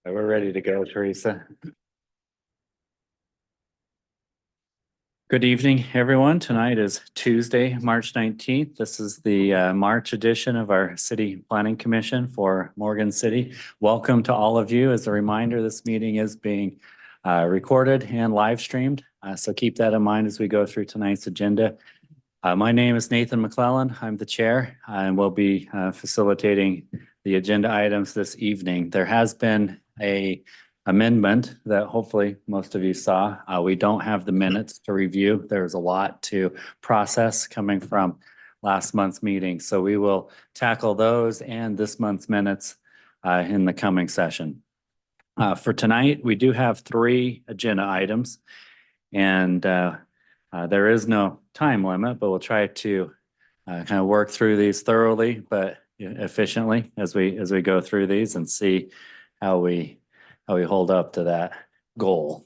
We're ready to go, Teresa. Good evening, everyone. Tonight is Tuesday, March 19th. This is the March edition of our City Planning Commission for Morgan City. Welcome to all of you. As a reminder, this meeting is being recorded and live streamed. So keep that in mind as we go through tonight's agenda. My name is Nathan McClellan. I'm the chair and will be facilitating the agenda items this evening. There has been a amendment that hopefully most of you saw. We don't have the minutes to review. There's a lot to process coming from last month's meeting. So we will tackle those and this month's minutes in the coming session. For tonight, we do have 3 agenda items, and there is no time limit, but we'll try to kind of work through these thoroughly but efficiently as we go through these and see how we hold up to that goal.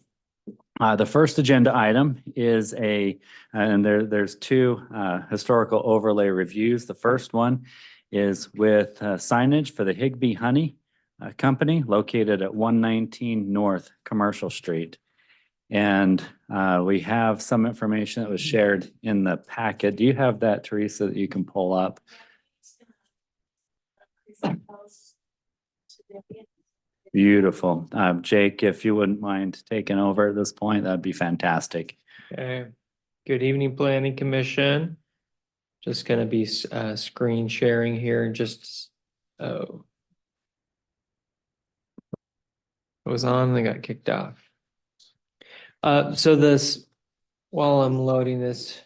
The first agenda item is and there's 2 historical overlay reviews. The first one is with signage for the Higbee Honey Company located at 119 North Commercial Street. And we have some information that was shared in the packet. Do you have that, Teresa, that you can pull up? Beautiful. Jake, if you wouldn't mind taking over at this point, that'd be fantastic. Okay. Good evening, Planning Commission. Just going to be screen sharing here and just it was on and they got kicked off. So this, while I'm loading this,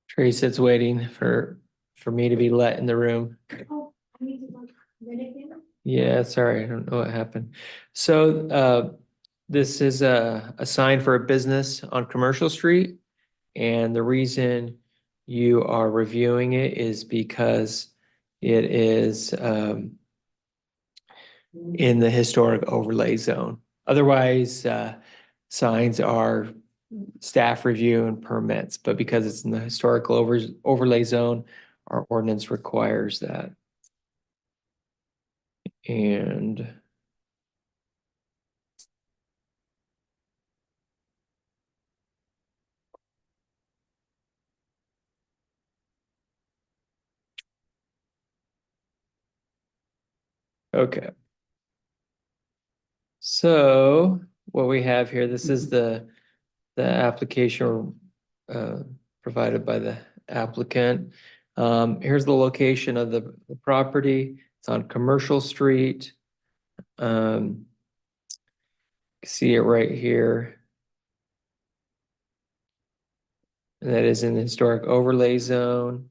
Teresa's waiting for me to be let in the room. Yeah, sorry, I don't know what happened. So this is a sign for a business on Commercial Street, and the reason you are reviewing it is because it is in the historic overlay zone. Otherwise, signs are staff review and permits, but because it's in the historical overlay zone, our ordinance requires that. And okay. So what we have here, this is the application provided by the applicant. Here's the location of the property. It's on Commercial Street. See it right here. And that is in the historic overlay zone.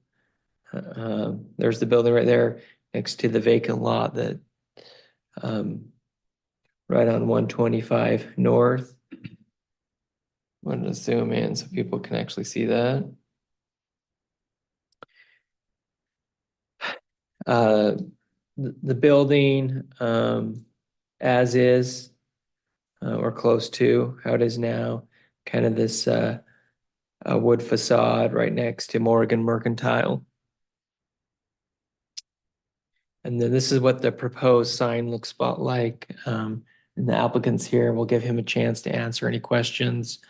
There's the building right there next to the vacant lot that right on 125 North. I'm going to zoom in so people can actually see that. The building as is or close to how it is now, kind of this wood facade right next to Morgan Mercantile. And then this is what the proposed sign looks like. And the applicant's here. We'll give him a chance to answer any questions.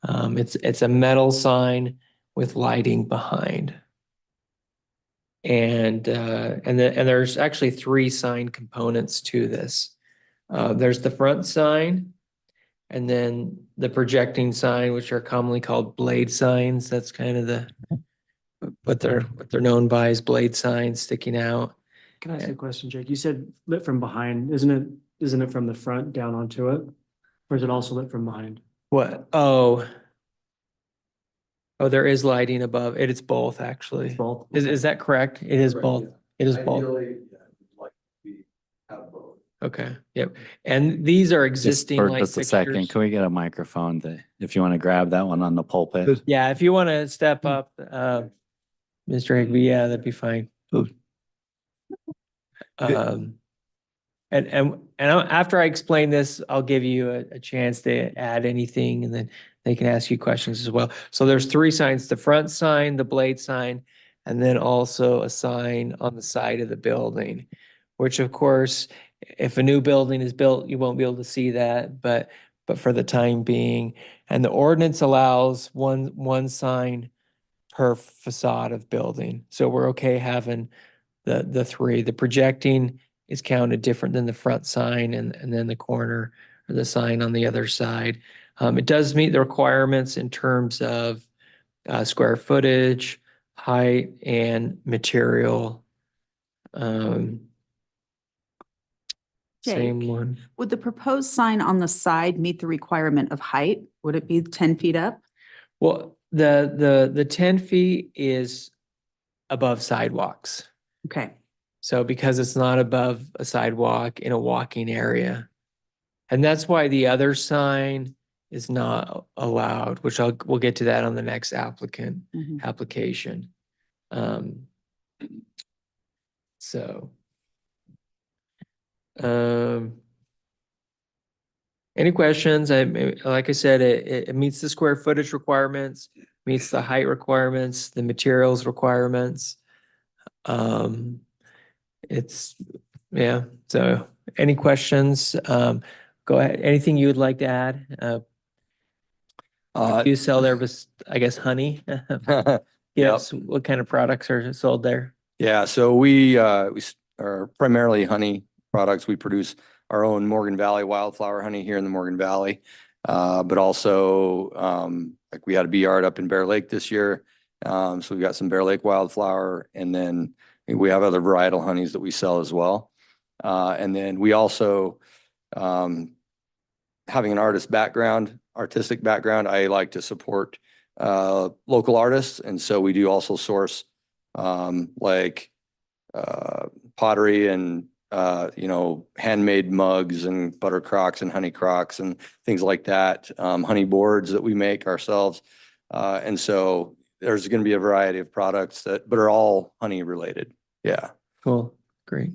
It's a metal sign with lighting behind. And there's actually 3 sign components to this. There's the front sign, and then the projecting sign, which are commonly called blade signs. That's kind of what they're known by as blade signs sticking out. Can I ask a question, Jake? You said lit from behind. Isn't it from the front down onto it? Or is it also lit from behind? What? Oh, there is lighting above it. It's both, actually. It's both. Is that correct? It is both. It is both. Ideally, yeah, we'd like to have both. Okay. Yep. And these are existing For light just a fixtures. second, can we get a microphone if you want to grab that one on the pulpit? Yeah, if you want to step up, Mr. Higbee, yeah, that'd be fine. And after I explain this, I'll give you a chance to add anything, and then they can ask you questions as well. So there's 3 signs: the front sign, the blade sign, and then also a sign on the side of the building, which of course, if a new building is built, you won't be able to see that, but for the time being. And the ordinance allows one sign per facade of building. So we're okay having the three. The projecting is counted different than the front sign and then the corner or the sign on the other side. It does meet the requirements in terms of square footage, height, and material. Same Jake. one. Would the proposed sign on the side meet the requirement of height? Would it be 10 feet up? Well, the 10 feet is above sidewalks. Okay, So because it's not above a sidewalk in a walking area. And that's why the other sign is not allowed, which we'll get to that on the next Mhm. application. So. Any questions? Like I said, it meets the square footage requirements, meets the height requirements, the materials requirements. It's, yeah, so any questions? Go ahead. Anything you would like to add? You sell there, I guess, honey? Yes, what kind of products are sold there? Yeah, so we are primarily honey products. We produce our own Morgan Valley wildflower honey here in the Morgan Valley. But also, like we had a bee yard up in Bear Lake this year. So we've got some Bear Lake wildflower, and then we have other varietal honeys that we sell as well. And then we also, having an artistic background, I like to support local artists. And so we do also source like pottery and handmade mugs and butter crocks and honey crocks and things like that, honey boards that we make ourselves. And so there's going to be a variety of products but are all honey related. Yeah. Cool, great.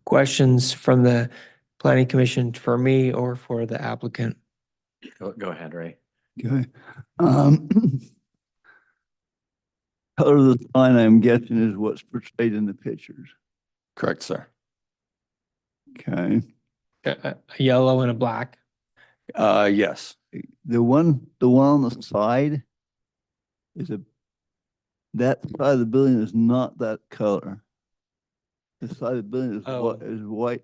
Questions from the planning commission for me or for the applicant? Go ahead, Ray. Okay. Color of the sign, I'm guessing, is what's portrayed in the pictures. Correct, sir. Okay. A yellow and a black. Yes. The one on the side that side of the building is not that color. The side of the building is Oh. is white.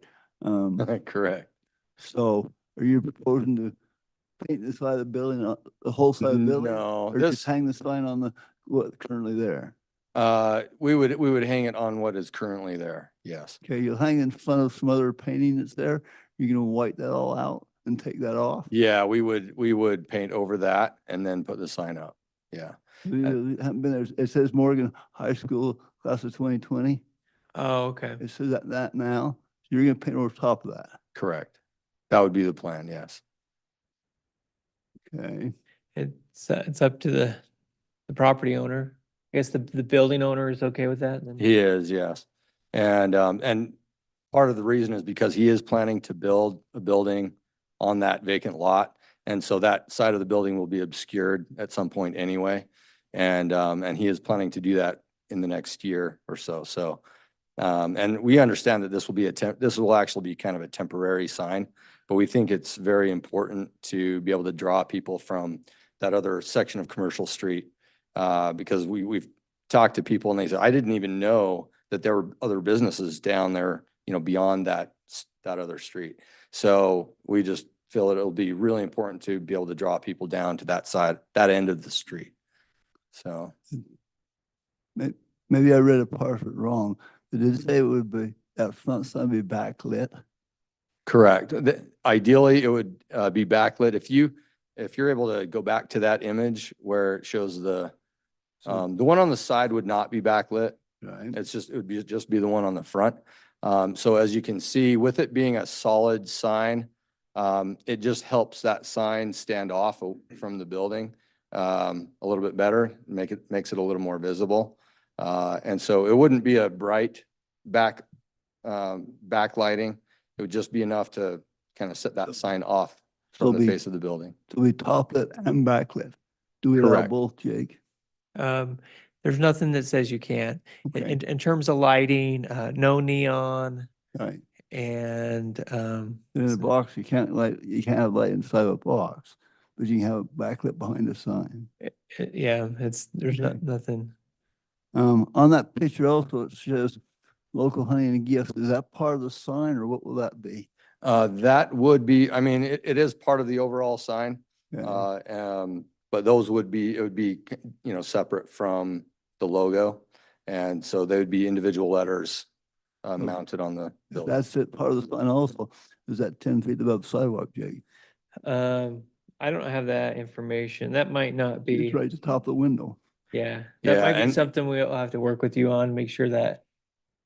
Correct. So are you proposing to paint the side of the building, the whole side of the building? No, Or just hang the sign on what's currently there? we would hang it on what is currently there. Yes. Okay, you'll hang in front of some other painting that's there. You're gonna wipe that all out and take that off? Yeah, we would paint over that and then put the sign up. Yeah. You haven't been there. It says Morgan High School class of 2020. Oh, okay. It says that now. You're gonna paint over top of that. Correct. That would be the plan. Yes. Okay. It's up to the property owner. I guess the building owner is okay with that then? He is, yes. And part of the reason is because he is planning to build a building on that vacant lot. And so that side of the building will be obscured at some point anyway. And he is planning to do that in the next year or so. So, and we understand that this will actually be kind of a temporary sign, but we think it's very important to be able to draw people from that other section of Commercial Street. Because we've talked to people and they said, I didn't even know that there were other businesses down there, beyond that other street. So we just feel that it'll be really important to be able to draw people down to that end of the street. So. Maybe I read a part of it wrong. But did it say it would be, that front sign be backlit? Correct. Ideally, it would be backlit. If you're able to go back to that image where it shows the one on the side would not be backlit. Right. It would just be the one on the front. So as you can see, with it being a solid sign, it just helps that sign stand off from the building a little bit better, makes it a little more visible. And so it wouldn't be a bright backlighting. It would just be enough to kind of set that sign off from the face of the building. So we top lit and backlit. Do we allow Correct. both, Jake? There's nothing that says you can't. Okay, In terms of lighting, no neon right. and, In a box, you can't have light inside a box, but you can have it backlit behind the sign. yeah, there's Okay. nothing. On that picture also, it says local honey and gifts. Is that part of the sign or what will that be? That would be, I mean, it is part of the overall sign. Yeah. But those would be, it would be, you know, separate from the logo. And so they would be individual letters mounted on the If building. that's it, part of the sign also, is that 10 feet above sidewalk, Jake? I don't have that information. That might not be, It's right at the top of the window. yeah, Yeah, that might be and- something we'll have to work with you on, make sure that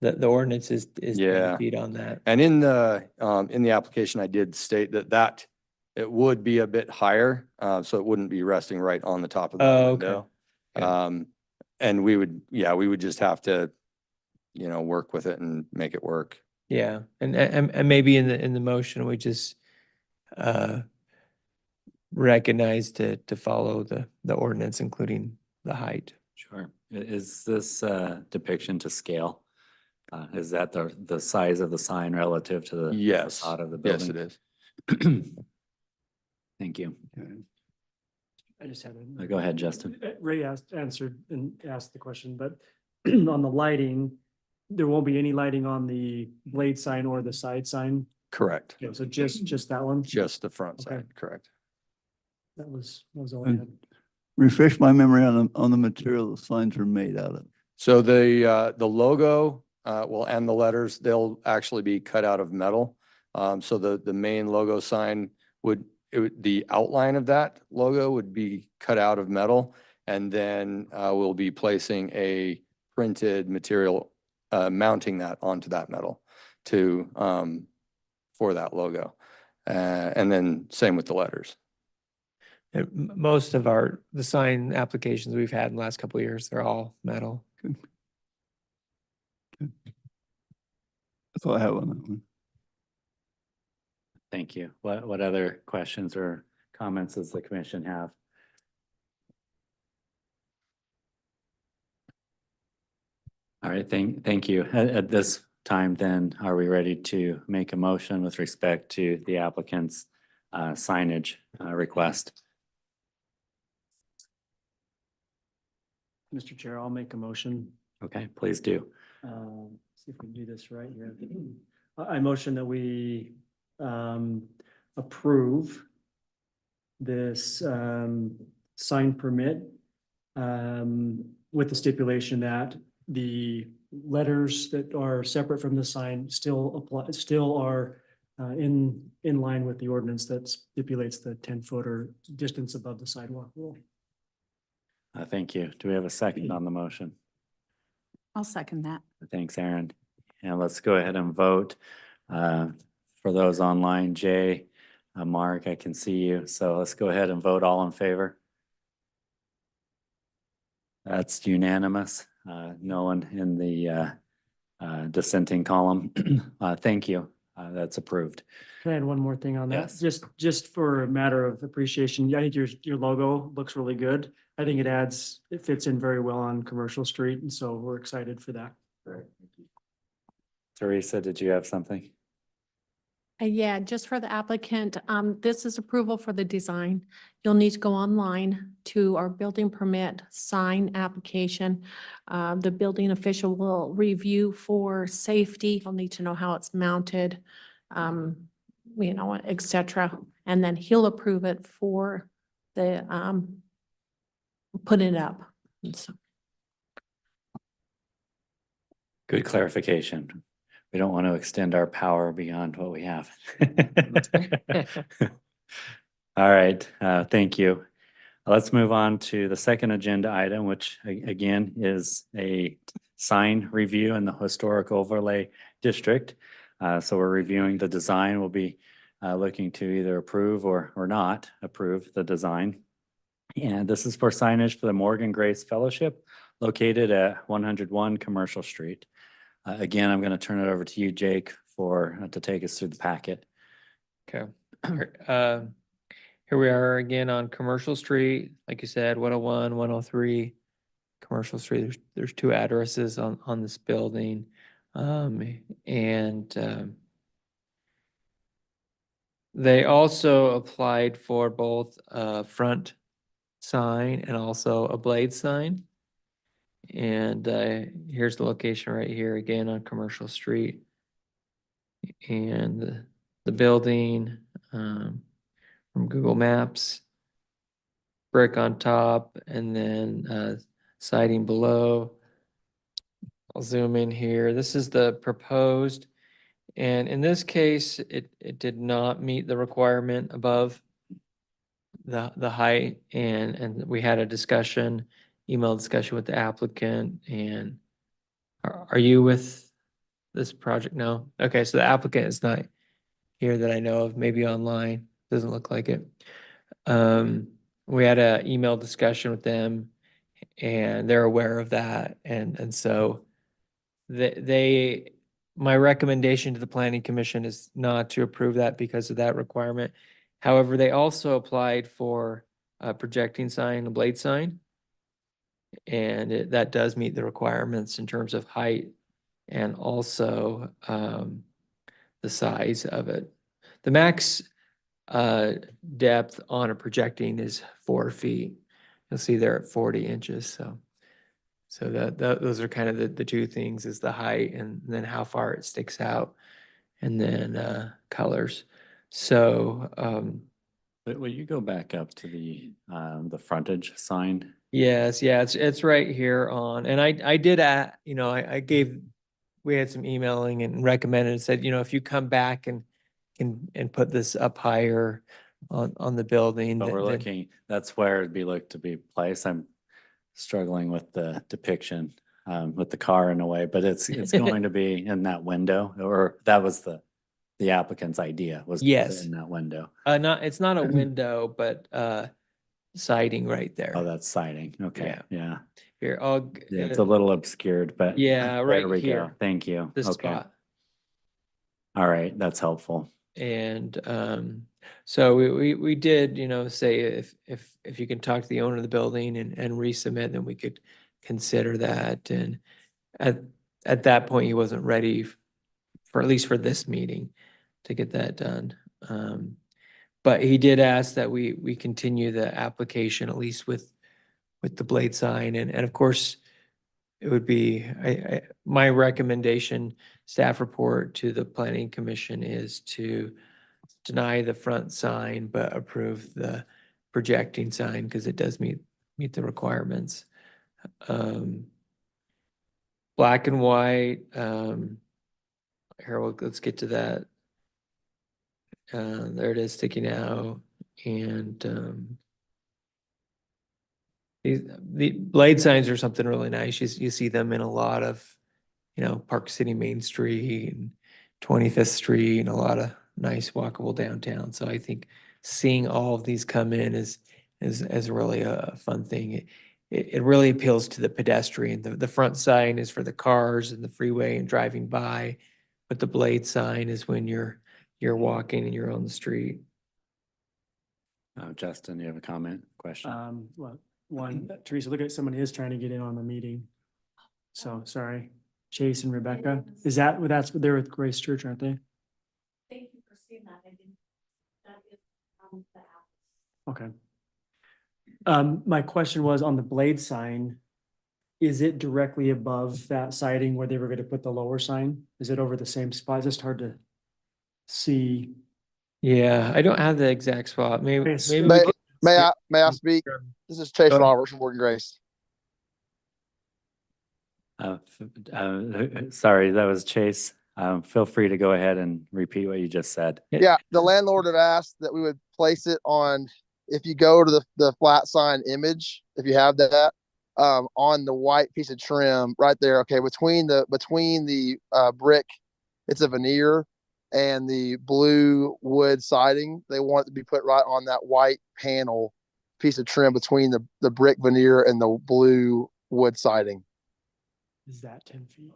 the ordinance is 10 Yeah. feet on that. And in the application, I did state that it would be a bit higher, so it wouldn't be resting right on the top of the Oh, okay. window. Okay. And we would just have to, you know, work with it and make it work. Yeah, and maybe in the motion, we just recognize to follow the ordinance, including the height. Sure. Is this depiction to scale? Is that the size of the sign relative to the Yes, facade of the yes, building? it is. Thank you. Okay. I just had Go ahead, Justin. Ray answered and asked the question, but on the lighting, there won't be any lighting on the blade sign or the side sign. Correct. Okay, so just that one? Just the front Okay. side, correct. That was all I And- had. Refresh my memory on the material the signs are made out of. So the logo, well, and the letters, they'll actually be cut out of metal. So the main logo sign the outline of that logo would be cut out of metal. And then we'll be placing a printed material, mounting that onto that metal for that logo. And then same with the letters. Most of the sign applications we've had in the last couple of years, they're all metal. That's all I have on that one. Thank you. What other questions or comments does the commission have? All right, thank you. At this time, then, are we ready to make a motion with respect to the applicant's signage request? Mr. Chair, I'll make a motion. Okay, please do. See if we can do this right here. I motion that we approve this sign permit with the stipulation that the letters that are separate from the sign still are in line with the ordinance that stipulates the 10-footer distance above the sidewalk rule. Thank you. Do we have a second on the motion? I'll second that. Thanks, Aaron. And let's go ahead and vote. For those online, Jay, Mark, I can see you. So let's go ahead and vote all in favor. That's unanimous. No one in the dissenting column. Thank you. That's approved. Can I add one more thing on that? Yes. Just for a matter of appreciation, I think your logo looks really good. I think it fits in very well on Commercial Street, and so we're excited for that. Teresa, did you have something? Yeah, just for the applicant, this is approval for the design. You'll need to go online to our building permit sign application. The building official will review for safety. He'll need to know how it's mounted, et cetera. And then he'll approve it for the, put it up. And so Good clarification. We don't want to extend our power beyond what we have. All right, thank you. Let's move on to the second agenda item, which again is a sign review in the Historic Overlay District. So we're reviewing the design. We'll be looking to either approve or not approve the design. And this is for signage for the Morgan Grace Fellowship located at 101 Commercial Street. Again, I'm going to turn it over to you, Jake, to take us through the packet. Okay. Here we are again on Commercial Street, like you said, 101, 103 Commercial Street. There's two addresses on this building. They also applied for both a front sign and also a blade sign. And here's the location right here again on Commercial Street. And the building from Google Maps, brick on top, and then siding below. I'll zoom in here. This is the proposed. And in this case, it did not meet the requirement above the height, and we had a discussion, email discussion with the applicant. And are you with this project? No? Okay, so the applicant is not here that I know of, maybe online, doesn't look like it. We had a email discussion with them, and they're aware of that, and so my recommendation to the planning commission is not to approve that because of that requirement. However, they also applied for a projecting sign, a blade sign. And that does meet the requirements in terms of height and also the size of it. The max depth on a projecting is 4 feet. You'll see they're at 40 inches, so those are kind of the two things, is the height and then how far it sticks out, and then colors. So But will you go back up to the frontage sign? yes, yeah, it's right here on, and I did we had some emailing and recommended, said, if you come back and put this up higher on the building. But we're then- looking, that's where it'd be looked to be placed. I'm struggling with the depiction with the car in a way, but it's going to be in that window, or that was the applicant's idea, was to put it Yes. in that window. It's not a window, but siding right there. Oh, that's siding. Okay, yeah. Here, Yeah, it's a little obscured, but Yeah, there right we go. here. Thank you. this Okay. spot. All right, that's helpful. And so we did, say if you can talk to the owner of the building and resubmit, then we could consider that. And at that point, he wasn't ready for, at least for this meeting, to get that done. But he did ask that we continue the application, at least with the blade sign. And of course, it would be, my recommendation, staff report to the planning commission, is to deny the front sign, but approve the projecting sign because it does meet the requirements. Black and white, here, let's get to that. There it is sticking out. And the blade signs are something really nice. You see them in a lot of, Park City Main Street and 25th Street, and a lot of nice walkable downtown. So I think seeing all of these come in is really a fun thing. It really appeals to the pedestrian. The front sign is for the cars and the freeway and driving by, but the blade sign is when you're walking and you're on the street. Justin, you have a comment, question? Well, one, Teresa, look at someone is trying to get in on the meeting. So, sorry, Chase and Rebecca. That's they're with Grace Church, aren't they? Thank you for seeing that. I didn't, that is the app. Okay. My question was on the blade sign. Is it directly above that siding where they were going to put the lower sign? Is it over the same spot? It's just hard to see. Yeah, I don't have the exact spot. Maybe Yes. we May, could- may I speak? This is Chase Go ahead. Roberts from Morgan Grace. Sorry, that was Chase. Feel free to go ahead and repeat what you just said. Yeah, the landlord had asked that we would place it on, if you go to the flat sign image, if you have that, on the white piece of trim right there. Okay, between the brick, it's a veneer, and the blue wood siding, they want it to be put right on that white panel piece of trim between the brick veneer and the blue wood siding. Is that 10 feet?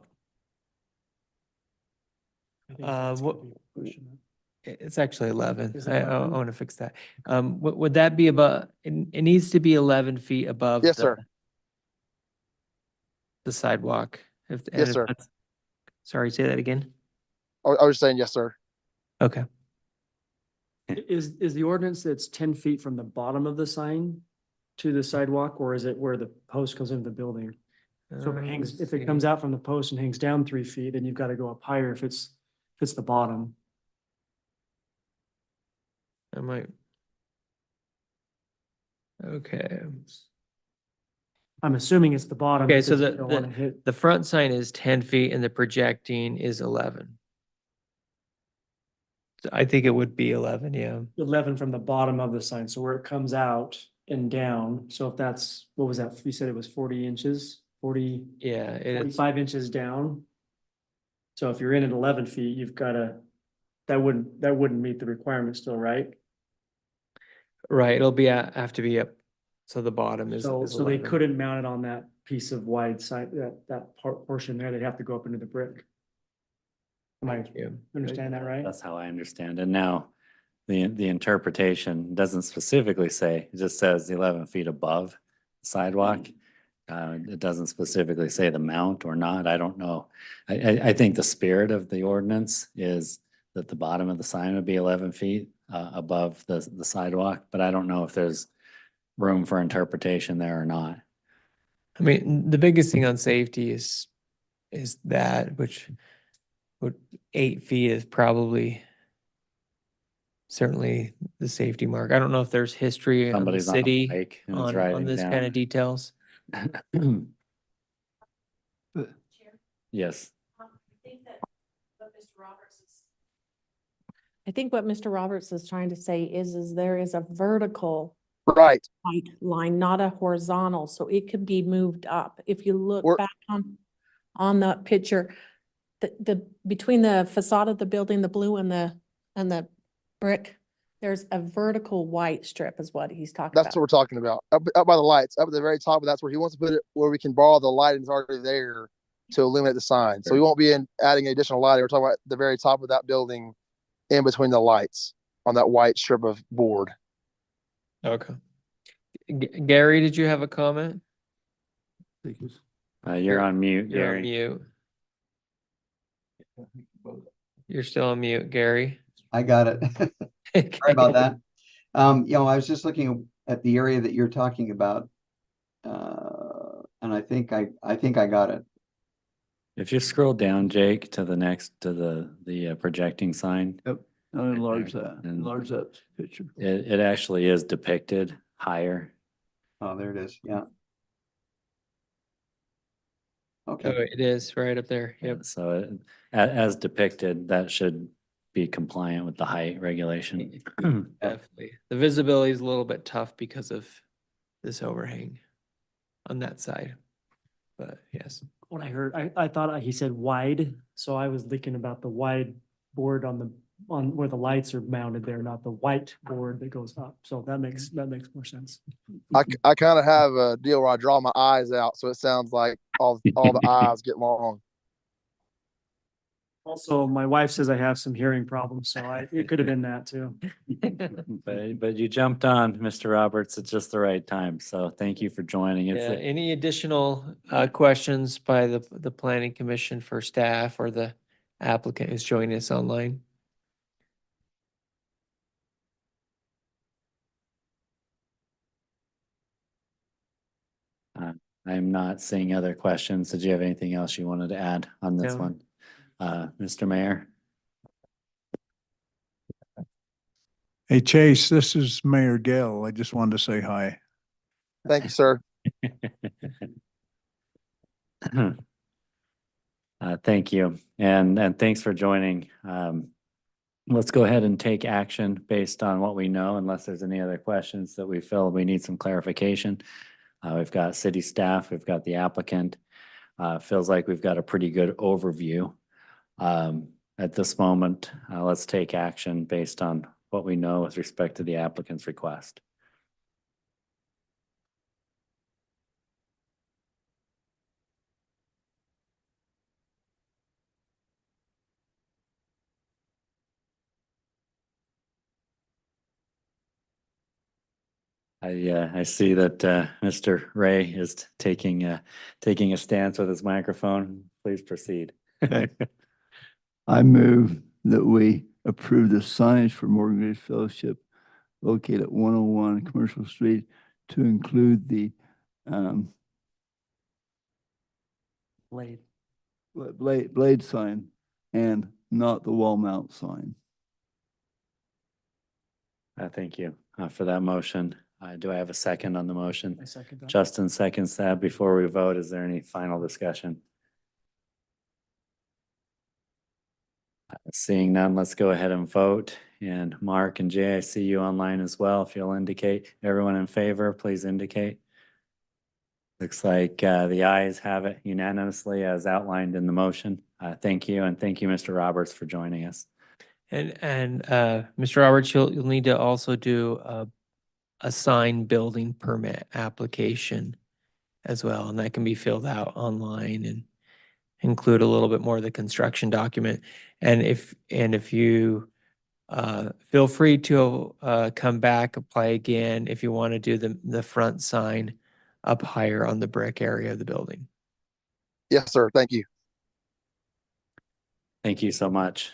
I think Uh, that's what- gonna be pushing it. It's actually 11. Is it I 11? want to fix that. Would that be about, it needs to be 11 feet above. Yes, the- sir. the sidewalk. Yes, sir. Sorry, say that again. I was saying, yes, sir. Okay. Is the ordinance that's 10 feet from the bottom of the sign to the sidewalk, or is it where the post goes into the building? So if it hangs, if it comes out from the post and hangs down 3 feet, then you've got to go up higher if it's the bottom. I might. Okay. I'm assuming it's the bottom. Okay, so because you don't wanna hit. the front sign is 10 feet and the projecting is 11. So I think it would be 11, yeah. 11 from the bottom of the sign, so where it comes out and down. So if that's, what was that? You said it was 40 inches, 40, Yeah, it is. 45 inches down. So if you're in at 11 feet, you've got to, that wouldn't meet the requirement still, right? Right, it'll be, have to be up. So the bottom is. So, is so they 11. couldn't mount it on that piece of wide side, that portion there, they'd have to go up into the brick. Am I Yeah. understand that right? That's how I understand it. Now, the interpretation doesn't specifically say, it just says 11 feet above sidewalk. It doesn't specifically say the mount or not. I don't know. I think the spirit of the ordinance is that the bottom of the sign would be 11 feet above the sidewalk, but I don't know if there's room for interpretation there or not. I mean, the biggest thing on safety is that, which would 8 feet is probably certainly the safety mark. I don't know if there's history on the Somebody's on a city bike and it's on riding this kind of down. details. Yes. I think what Mr. Roberts is trying to say is there is a vertical Right. white line, not a horizontal, so it could be moved up. If you look We're- back on the picture, between the facade of the building, the blue and the brick, there's a vertical white strip is what he's talking That's about. what we're talking about. Up by the lights, up at the very top, but that's where he wants to put it, where we can borrow the lighting that's already there to illuminate the sign. So we won't be adding additional lighting. We're talking about the very top of that building in between the lights on that white strip of board. Okay. Gary, did you have a comment? You're on mute, You're on Gary. mute. You're still on mute, Gary. I got it. Sorry about that. I was just looking at the area that you're talking about. And I think I got it. If you scroll down, Jake, to the next, to the projecting sign, I'll enlarge there. that, And- enlarge that picture. it actually is depicted higher. Oh, there it is. Yeah. Oh, Okay. it is right up there. Yep. So as depicted, that should be compliant with the height regulation. Definitely. The visibility is a little bit tough because of this overhang on that side. But yes. What I heard, I thought he said wide, so I was thinking about the wide board on where the lights are mounted there, not the white board that goes up. So that makes more sense. I kind of have a deal where I draw my eyes out, so it sounds like all the eyes get long. Also, my wife says I have some hearing problems, so it could have been that too. But you jumped on, Mr. Roberts, at just the right time. So thank you for joining. Yeah, any additional questions by the planning commission for staff or the applicant who's joining us online? I'm not seeing other questions. Did you have anything else you wanted to add on this No. one? Mr. Mayor? Hey Chase, this is Mayor Gale. I just wanted to say hi. Thank you, sir. Thank you. And thanks for joining. Let's go ahead and take action based on what we know, unless there's any other questions that we feel we need some clarification. We've got city staff, we've got the applicant. Feels like we've got a pretty good overview. At this moment, let's take action based on what we know with respect to the applicant's request. I see that Mr. Ray is taking a stance with his microphone. Please proceed. Okay. I move that we approve the signage for Morgan Grace Fellowship located at 101 Commercial Street to include the Blade. blade sign and not the wall mount sign. Thank you for that motion. Do I have a second on the motion? I second that. Justin seconds that. Before we vote, is there any final discussion? Seeing none, let's go ahead and vote. And Mark and Jay, I see you online as well. If you'll indicate, everyone in favor, please indicate. Looks like the ayes have it unanimously as outlined in the motion. Thank you, and thank you, Mr. Roberts, for joining us. And Mr. Roberts, you'll need to also do a sign building permit application as well, and that can be filled out online and include a little bit more of the construction document. And if you feel free to come back, apply again if you want to do the front sign up higher on the brick area of the building. Yes, sir. Thank you. Thank you so much.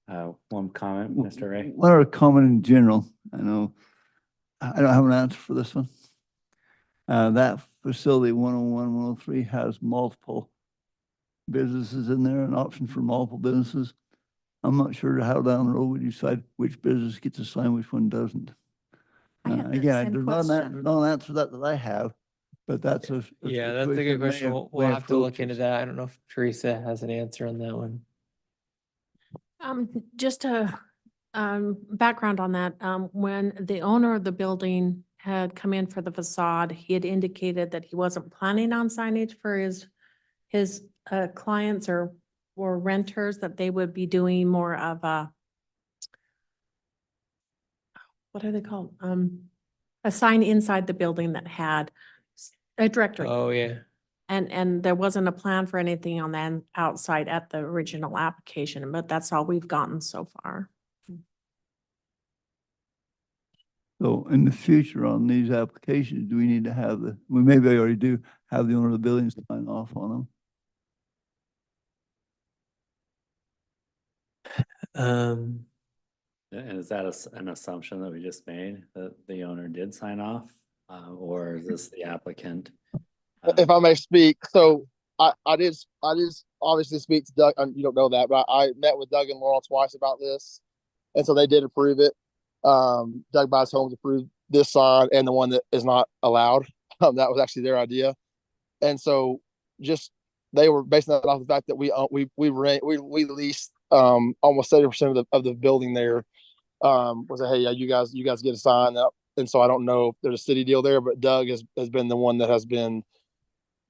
One comment, Mr. Ray? What are a comment in general? I know I don't have an answer for this one. That facility 101, 103 has multiple businesses in there, an option for multiple businesses. I'm not sure how down the road we decide which business gets a sign, which one doesn't. I had that Again, same there's question. no answer that I have, but that's a. Yeah, that's a good question. We'll have to look into that. I don't know if Teresa has an answer on that one. Just a background on that, when the owner of the building had come in for the facade, he had indicated that he wasn't planning on signage for his clients or renters, that they would be doing more of a, what are they called? A sign inside the building that had a directory. Oh, yeah. And there wasn't a plan for anything on the outside at the original application, but that's all we've gotten so far. So in the future on these applications, do we need to have we maybe already do have the owner of the building sign off on them? And is that an assumption that we just made, that the owner did sign off? Or is this the applicant? If I may speak, so I did obviously speak to Doug. You don't know that, but I met with Doug and Laurel twice about this, and so they did approve it. Doug Buys Homes approved this sign and the one that is not allowed. That was actually their idea, and so just they were basing that off the fact that we leased almost 70% of the building there. Was that, hey, yeah, you guys get a sign up, and so I don't know if there's a city deal there, but Doug has been the one that has been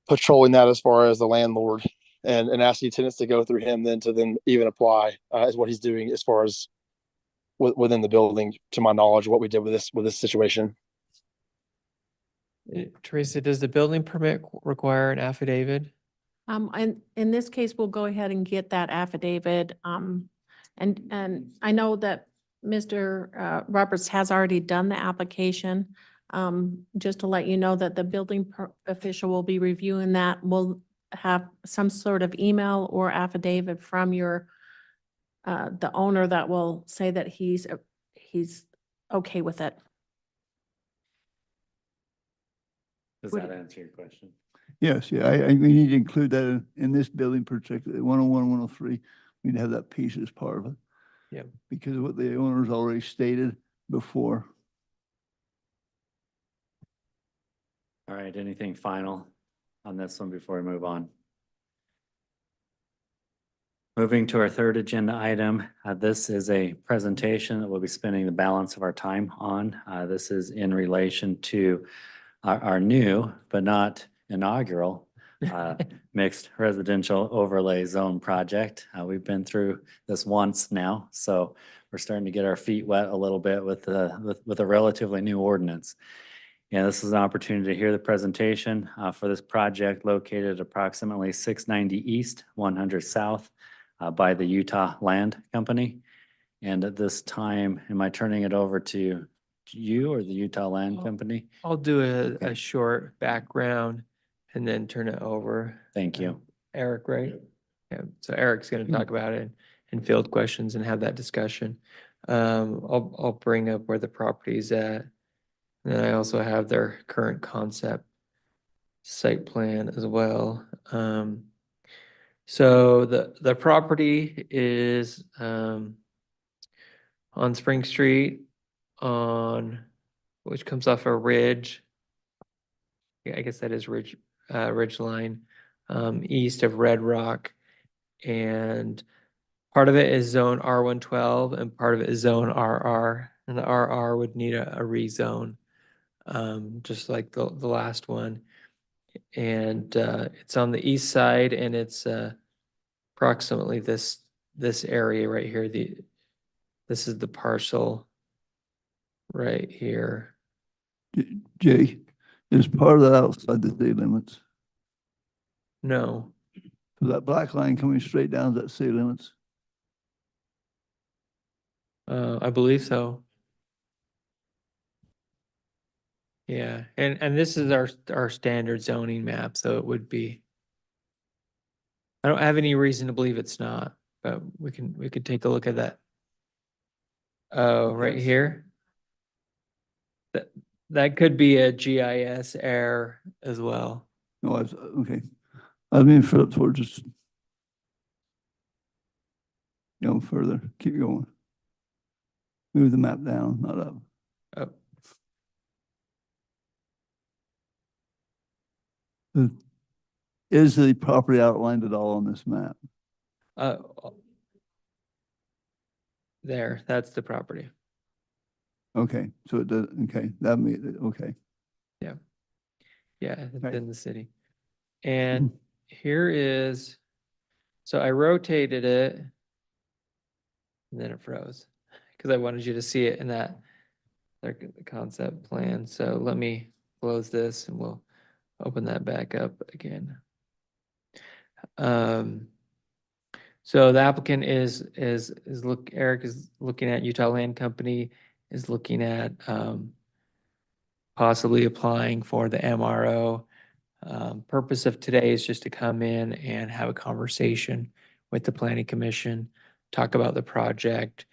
patrolling that as far as the landlord and asking tenants to go through him then to then even apply is what he's doing as far as within the building, to my knowledge, what we did with this situation. Teresa, does the building permit require an affidavit? And in this case, we'll go ahead and get that affidavit. And I know that Mr. Roberts has already done the application. Just to let you know that the building official will be reviewing that. We'll have some sort of email or affidavit from the owner that will say that he's okay with it. Does that answer your question? Yes, yeah, we need to include that in this building particularly, 101, 103. We need to have that piece as part of it. Yeah. Because of what the owners already stated before. All right, anything final on this one before we move on? Moving to our third agenda item, this is a presentation that we'll be spending the balance of our time on. This is in relation to our new, but not inaugural, mixed residential overlay zone project. We've been through this once now, so we're starting to get our feet wet a little bit with a relatively new ordinance. Yeah, this is an opportunity to hear the presentation for this project located approximately 690 East, 100 South by the Utah Land Company. And at this time, am I turning it over to you or the Utah Land Company? I'll do Okay. a short background and then turn it over. Thank you. Eric, right? Yeah, so Eric's gonna talk about it and field questions and have that discussion. I'll bring up where the property's at. And then I also have their current concept site plan as well. So the property is on Spring Street which comes off a ridge. Yeah, I guess that is ridge line, east of Red Rock. And part of it is zone R112 and part of it is zone RR. And the RR would need a rezone, just like the last one. And it's on the east side and it's approximately this area right here. This is the parcel right here. Jay, is part of that outside the city limits? No, So that black line coming straight down to that city limits? I believe so. Yeah, and this is our standard zoning map, so it would be. I don't have any reason to believe it's not, but we could take a look at that. Oh, right here. That could be a GIS error as well. No, okay. I mean, further towards just. Go further, keep going. Move the map down, not up. Oh, Is the property outlined at all on this map? uh, there, that's the property. Okay, so it does, okay, that made it, okay. Yeah, it's Right. in the city. And here is, so I rotated it. And then it froze because I wanted you to see it in that the concept plan. So let me close this and we'll open that back up again. So the applicant Eric is looking at Utah Land Company, is looking at possibly applying for the MRO. Purpose of today is just to come in and have a conversation with the Planning Commission, talk about the project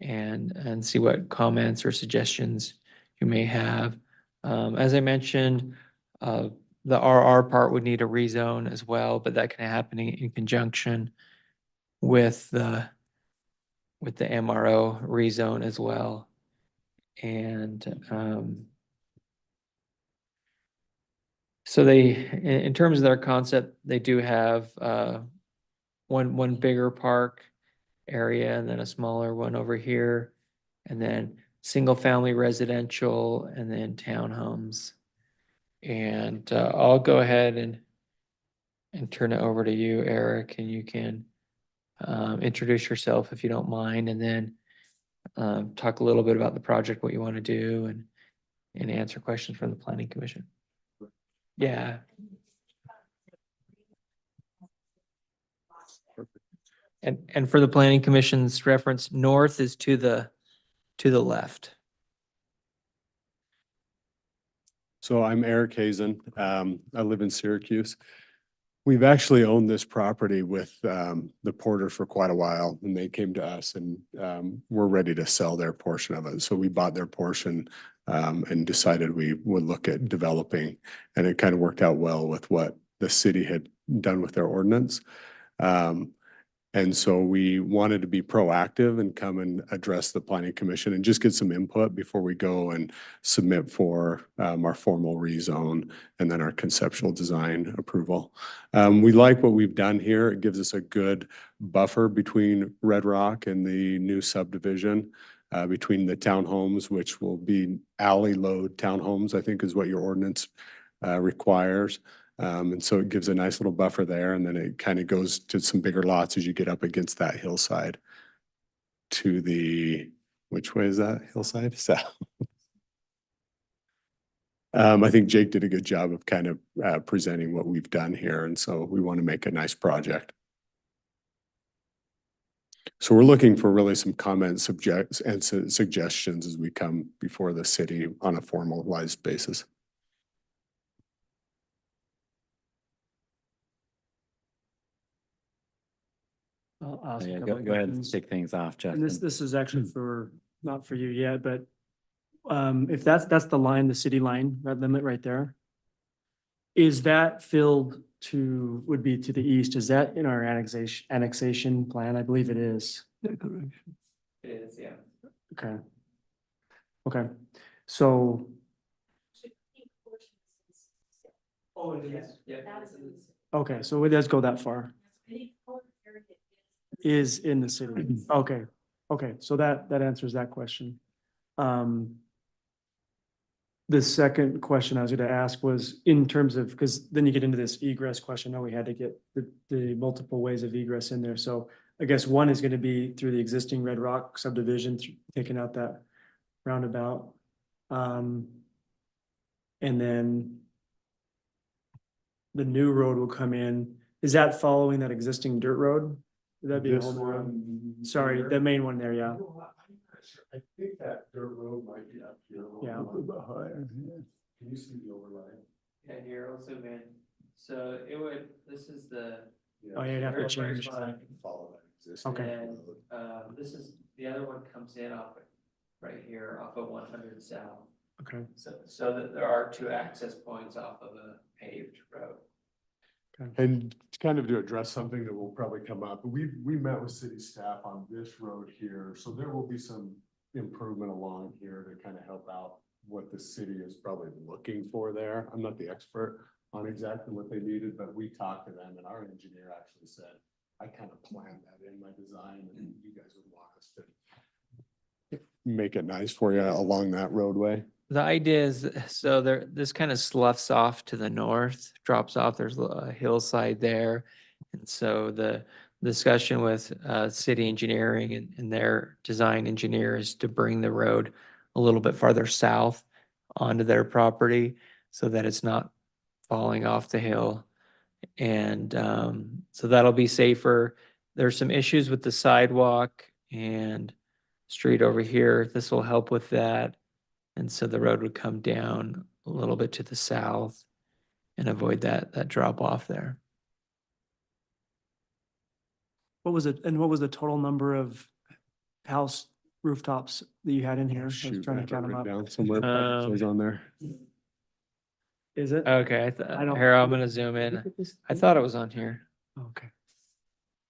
and see what comments or suggestions you may have. As I mentioned, the RR part would need a rezone as well, but that can happen in conjunction with the MRO rezone as well. And so in terms of their concept, they do have one bigger park area and then a smaller one over here, and then single family residential and then townhomes. And I'll go ahead and turn it over to you, Eric, and you can introduce yourself if you don't mind, and then talk a little bit about the project, what you want to do, and answer questions from the Planning Commission. Yeah. And for the Planning Commission's reference, north is to the left. So I'm Eric Hazen. I live in Syracuse. We've actually owned this property with the Porters for quite a while, and they came to us and we're ready to sell their portion of it. So we bought their portion and decided we would look at developing, and it kind of worked out well with what the city had done with their ordinance. And so we wanted to be proactive and come and address the Planning Commission and just get some input before we go and submit for our formal rezone and then our conceptual design approval. We like what we've done here. It gives us a good buffer between Red Rock and the new subdivision, between the townhomes, which will be alley load townhomes, I think is what your ordinance requires. And so it gives a nice little buffer there, and then it kind of goes to some bigger lots as you get up against that hillside to the, which way is that hillside? South. I think Jake did a good job of kind of presenting what we've done here, and so we want to make a nice project. So we're looking for really some comments, subjects and suggestions as we come before the city on a formalized basis. I'll ask a Yeah, couple go of ahead and questions. kick things off, And this Justin. is actually for, not for you yet, but if that's the line, the city line, that limit right there. Is that filled to, would be to the east? Is that in our annexation plan? I believe it is. Declaration. It is, yeah. Okay. Okay, so, Oh, yes. Yeah. okay, so it does go that far, is in the city. Okay, okay, so that answers that question. The second question I was gonna ask was in terms of, because then you get into this egress question, now we had to get the multiple ways of egress in there, so I guess one is gonna be through the existing Red Rock subdivision, taking out that roundabout. And then the new road will come in. Is that following that existing dirt road? Would that be a This whole new road? one Sorry, here. the main one there, yeah. I think that dirt road might be up here. a little Yeah. more. Can you see the overlay? Yeah, here, I'll zoom in. So it would, this is the. Oh, yeah, you'd have to very change. first line. Follow that existing. Okay. And, road. this is, the other one comes in off, right here, off of 100 South. Okay, So that there are two access points off of a paved road. And kind of to address something that will probably come up, we met with city staff on this road here, so there will be some improvement along here to kind of help out what the city is probably looking for there. I'm not the expert on exactly what they needed, but we talked to them and our engineer actually said, I kind of planned that in my design and you guys would want us to make it nice for you along that roadway. The idea is, so there, this kind of sloughs off to the north, drops off, there's a hillside there. And so the discussion with city engineering and their design engineer is to bring the road a little bit farther south onto their property so that it's not falling off the hill. And so that'll be safer. There's some issues with the sidewalk and street over here. This will help with that. And so the road would come down a little bit to the south and avoid that drop off there. what was it, and what was the total number of house rooftops that you had in here? I was Shoot, trying I to have count it them written up. down somewhere, probably says on there. Is it? Okay, I don't- here, I'm gonna zoom in. I thought it was on here, Okay,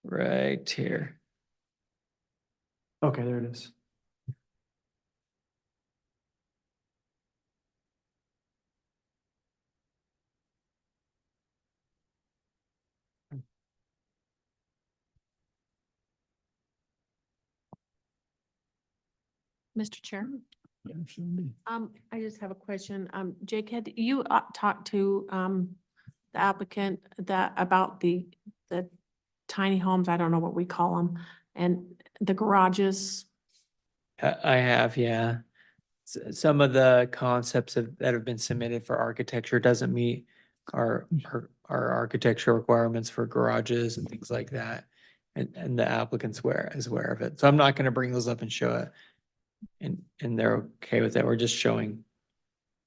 right here. okay, there it is. Mr. Chair, Absolutely. I just have a question. Jake, had you talked to, the applicant about the tiny homes, I don't know what we call them, and the garages? I have, yeah. Some of the concepts that have been submitted for architecture doesn't meet our architecture requirements for garages and things like that. And the applicant's is aware of it. So I'm not gonna bring those up and show it. And they're okay with that. We're just showing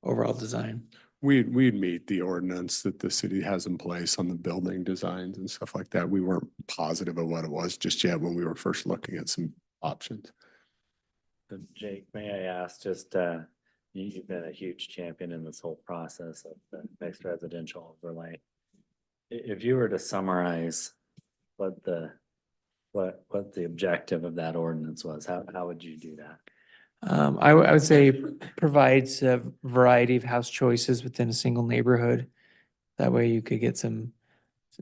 overall design. We'd meet the ordinance that the city has in place on the building designs and stuff like that. We weren't positive of what it was just yet when we were first looking at some options. So Jake, may I ask, just, you've been a huge champion in this whole process of the mixed residential overlay. If you were to summarize what the objective of that ordinance was, how would you do that? I would say provides a variety of house choices within a single neighborhood. That way you could get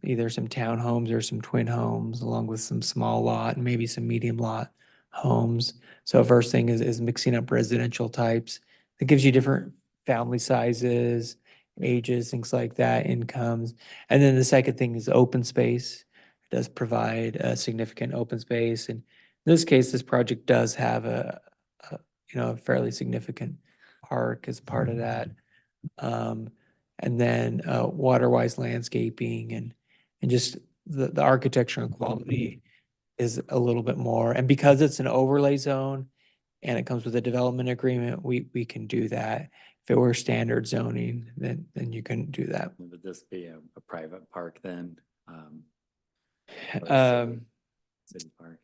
either some townhomes or some twin homes along with some small lot and maybe some medium lot homes. So first thing is mixing up residential types. It gives you different family sizes, ages, things like that, incomes. And then the second thing is open space. It does provide a significant open space. And in this case, this project does have a fairly significant park as part of that. And then water-wise landscaping and just the architecture and quality is a little bit more. And because it's an overlay zone and it comes with a development agreement, we can do that. If it were standard zoning, then you couldn't do that. Would this be a private park then? Or a city- Um, City park?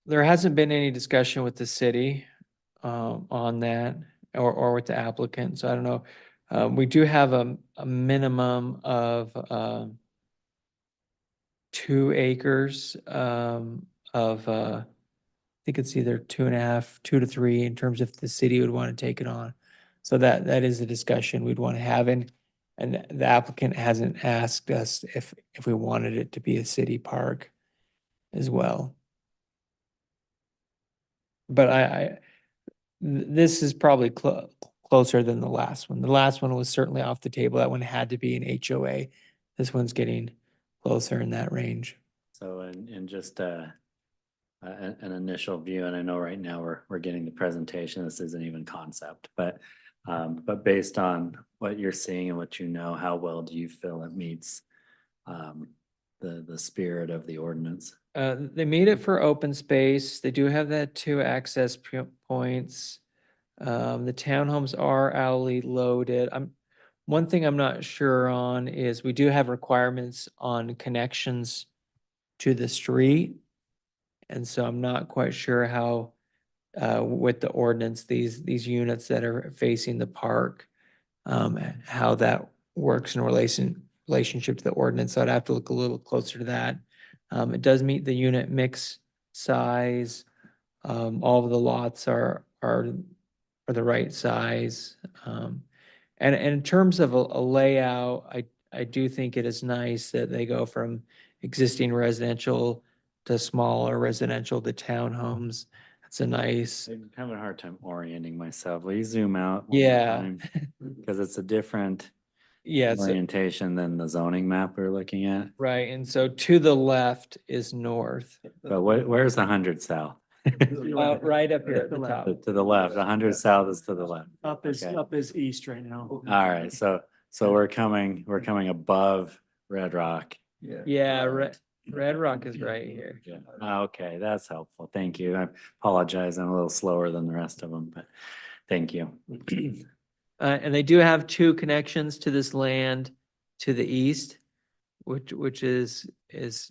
There hasn't been any discussion with the city on that or with the applicant, so I don't know. We do have a minimum of 2 acres of I think it's either 2.5, 2 to 3 in terms of the city would want to take it on. So that is a discussion we'd want to have, and the applicant hasn't asked us if we wanted it to be a city park as well. But this is probably closer than the last one. The last one was certainly off the table. That one had to be an HOA. This one's getting closer in that range. So in just an initial view, and I know right now we're getting the presentation, this isn't even concept, but based on what you're seeing and what you know, how well do you feel it meets the spirit of the ordinance? They made it for open space. They do have that 2 access points. The townhomes are alley loaded. One thing I'm not sure on is we do have requirements on connections to the street. And so I'm not quite sure how, with the ordinance, these units that are facing the park, how that works in relationship to the ordinance. So I'd have to look a little closer to that. It does meet the unit mix size. All of the lots are the right size. And in terms of a layout, I do think it is nice that they go from existing residential to smaller residential to townhomes. It's a nice, I'm having a hard time orienting myself. Will you zoom out? yeah. Because it's a different Yeah, it's orientation than the zoning map we're looking at. right. And so to the left is north, But where's the 100 south? right up here at the top. To the left, 100 south is to the left. Up is, Okay. up is east right now. All right, so we're coming above Red Rock. Yeah, Red Rock is right here. Yeah. Okay, that's helpful. Thank you. I apologize. I'm a little slower than the rest of them, but thank you. And they do have 2 connections to this land to the east, which is